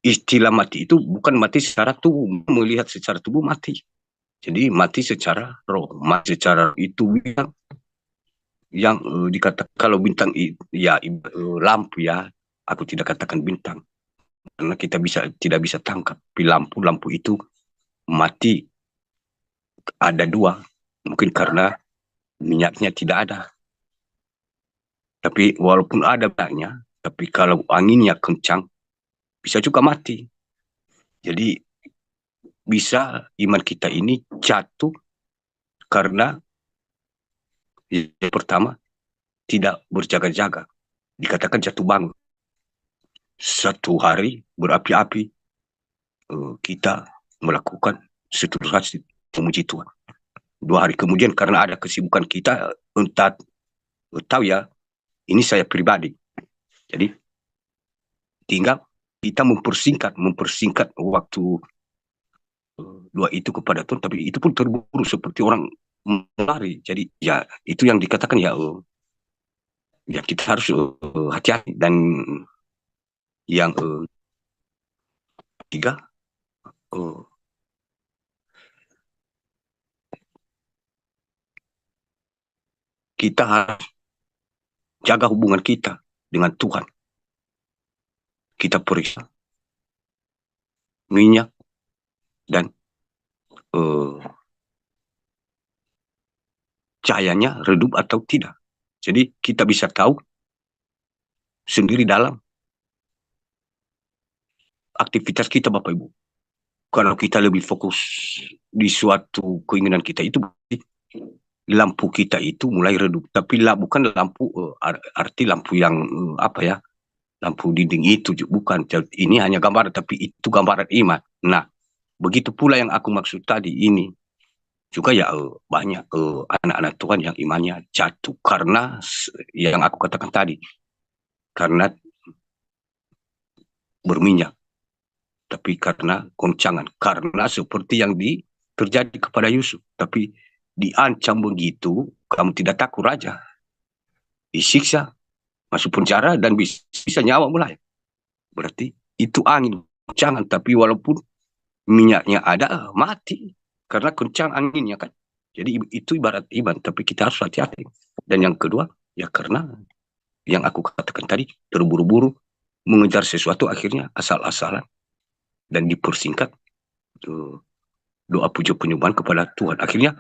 istilah mati itu bukan mati secara tubuh, melihat secara tubuh mati. Jadi mati secara roh, mati secara itu yang dikatakan kalau bintang ya lampu ya, aku tidak katakan bintang karena kita tidak bisa tangkap. Tapi lampu itu mati ada dua, mungkin karena minyaknya tidak ada. Tapi walaupun ada minyaknya, tapi kalau anginnya kencang bisa juga mati. Jadi bisa iman kita ini jatuh karena yang pertama tidak berjaga-jaga. Dikatakan jatuh bangun. Satu hari berapi-api kita melakukan seterusnya memuji Tuhan. 2 hari kemudian karena ada kesibukan kita, entah tahu ya, ini saya pribadi. Jadi tinggal kita mempersingkat waktu doa itu kepada Tuhan, tapi itu pun terburu seperti orang lari. Jadi ya itu yang dikatakan ya, ya kita harus hati-hati. Dan yang ketiga, kita harus jaga hubungan kita dengan Tuhan. Kita periksa minyak dan cahayanya redup atau tidak. Jadi kita bisa tahu sendiri dalam aktivitas kita, Bapak Ibu. Kalau kita lebih fokus di suatu keinginan kita itu, lampu kita itu mulai redup. Tapi bukan lampu arti lampu yang apa ya, lampu dinding itu bukan. Ini hanya gambaran, tapi itu gambaran iman. Nah, begitu pula yang aku maksud tadi ini juga ya, banyak anak-anak Tuhan yang imannya jatuh karena yang aku katakan tadi, karena berminyak, tapi karena goncangan, karena seperti yang terjadi kepada Yusuf. Tapi diancam begitu, kamu tidak takut raja, disiksa, masuk penjara, dan bisa nyawa mulai. Berarti itu angin goncangan, tapi walaupun minyaknya ada, mati karena kencang anginnya kan. Jadi itu ibarat iman, tapi kita harus hati-hati. Dan yang kedua, ya karena yang aku katakan tadi, terburu-buru mengejar sesuatu, akhirnya asal-asalan dan dipersingkat doa puja penyembahan kepada Tuhan. Akhirnya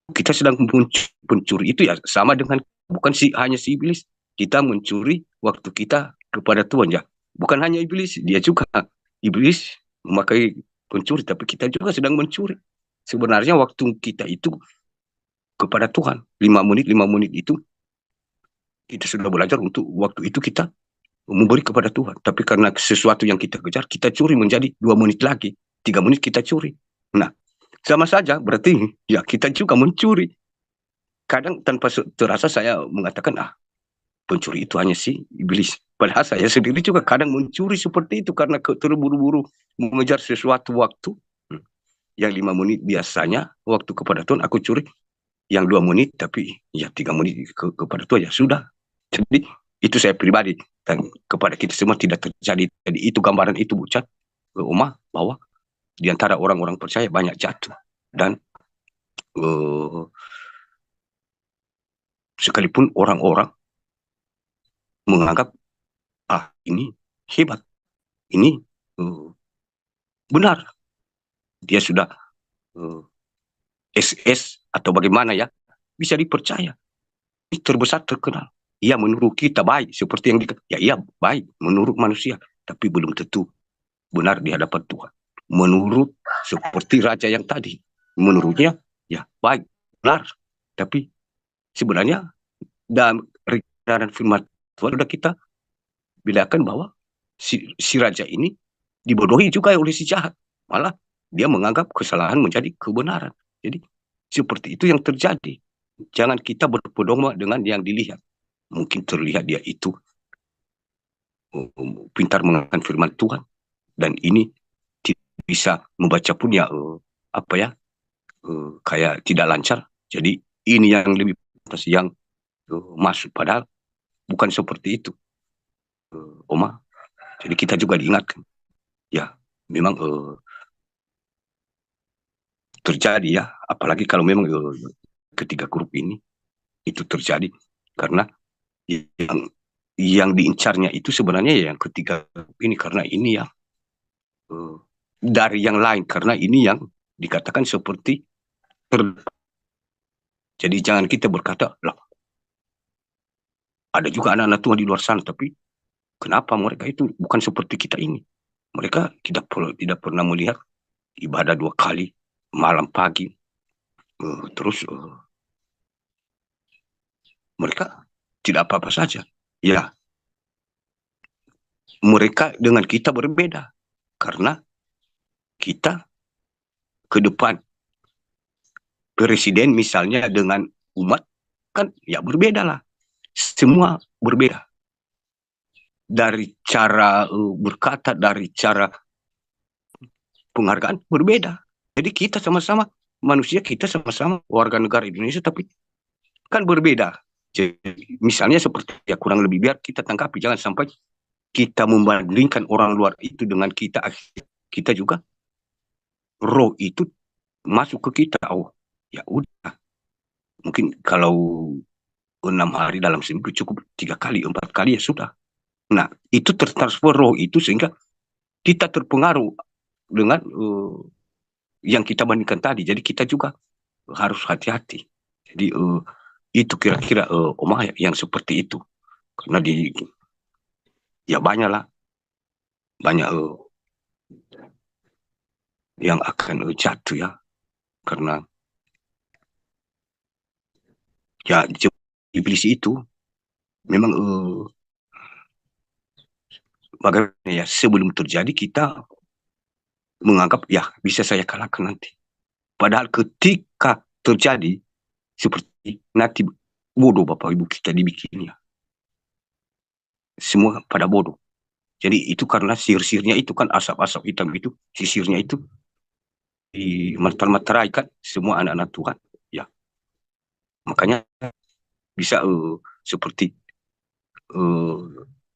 kita sedang mencuri itu ya sama dengan bukan hanya si iblis. Kita mencuri waktu kita kepada Tuhan ya. Bukan hanya iblis, dia juga iblis memakai pencuri, tapi kita juga sedang mencuri. Sebenarnya waktu kita itu kepada Tuhan 5 menit itu kita sudah belajar untuk waktu itu kita memberi kepada Tuhan. Tapi karena sesuatu yang kita kejar, kita curi menjadi 2 menit lagi, 3 menit kita curi. Nah, sama saja berarti ya kita juga mencuri. Kadang tanpa terasa saya mengatakan, pencuri itu hanya si iblis. Padahal saya sendiri juga kadang mencuri seperti itu karena terburu-buru mengejar sesuatu waktu. Yang 5 menit biasanya waktu kepada Tuhan aku curi, yang 2 menit, tapi ya 3 menit kepada Tuhan ya sudah. Jadi itu saya pribadi, dan kepada kita semua tidak terjadi. Jadi itu gambaran itu bucat Oma bahwa di antara orang-orang percaya banyak jatuh. Dan sekalipun orang-orang menganggap, ini hebat, ini benar, dia sudah SS atau bagaimana ya, bisa dipercaya, ini terbesar terkenal. Ya menurut kita baik, seperti yang ya iya baik menurut manusia, tapi belum tentu benar di hadapan Tuhan. Menurut seperti raja yang tadi, menurutnya ya baik, benar, tapi sebenarnya dalam rencana firman Tuhan sudah kita bilangkan bahwa si raja ini dibodohi juga oleh si jahat. Malah dia menganggap kesalahan menjadi kebenaran. Jadi seperti itu yang terjadi. Jangan kita berpedoman dengan yang dilihat. Mungkin terlihat dia itu pintar mengenal firman Tuhan, dan ini tidak bisa membaca pun ya kayak tidak lancar. Jadi ini yang lebih pantas yang masuk, padahal bukan seperti itu, Oma. Jadi kita juga diingatkan, ya memang terjadi ya, apalagi kalau memang ketiga grup ini itu terjadi karena yang diincarnya itu sebenarnya ya yang ketiga ini, karena ini ya dari yang lain, karena ini yang dikatakan seperti jadi jangan kita berkata, lah ada juga anak-anak Tuhan di luar sana, tapi kenapa mereka itu bukan seperti kita ini? Mereka tidak pernah melihat ibadah 2 kali, malam pagi, terus mereka tidak apa-apa saja. Ya, mereka dengan kita berbeda, karena kita ke depan presiden misalnya dengan umat kan ya berbeda lah, semua berbeda dari cara berkata, dari cara penghargaan berbeda. Jadi kita sama-sama manusia, kita sama-sama warga negara Indonesia, tapi kan berbeda. Jadi, misalnya seperti ya kurang lebih, biar kita tangkapi, jangan sampai kita membandingkan orang luar itu dengan kita. Kita juga roh itu masuk ke kita. Oh, ya udah. Mungkin kalau 6 hari dalam seminggu cukup 3 kali, 4 kali ya sudah. Nah, itu tertransfer roh itu sehingga kita terpengaruh dengan yang kita bandingkan tadi. Jadi kita juga harus hati-hati. Jadi itu kira-kira Omah yang seperti itu. Karena ya banyak lah, banyak yang akan jatuh ya, karena ya iblis itu memang bagaimana ya, sebelum terjadi kita menganggap ya bisa saya kalahkan nanti. Padahal ketika terjadi seperti nanti, bodoh Bapak Ibu kita dibikin ya. Semua pada bodoh. Jadi itu karena sihir-sihirnya itu kan, asap-asap hitam itu, sisirnya itu di materai kan semua anak-anak Tuhan. Ya, makanya bisa seperti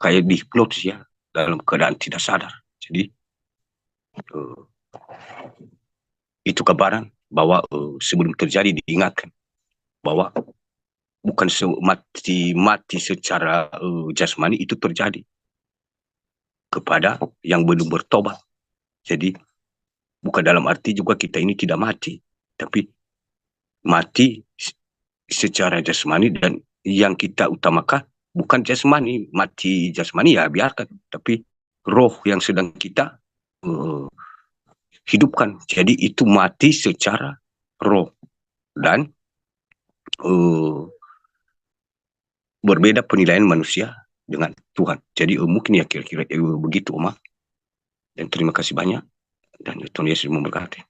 kayak dihipnotis ya, dalam keadaan tidak sadar. Jadi itu kabaran bahwa sebelum terjadi diingatkan bahwa bukan mati secara jasmani itu terjadi kepada yang belum bertobat. Jadi bukan dalam arti juga kita ini tidak mati, tapi mati secara jasmani, dan yang kita utamakan bukan jasmani. Mati jasmani ya biarkan, tapi roh yang sedang kita hidupkan. Jadi itu mati secara roh, dan berbeda penilaian manusia dengan Tuhan. Jadi mungkin ya kira-kira begitu, Oma. Dan terima kasih banyak, dan Tuhan Yesus memberkati.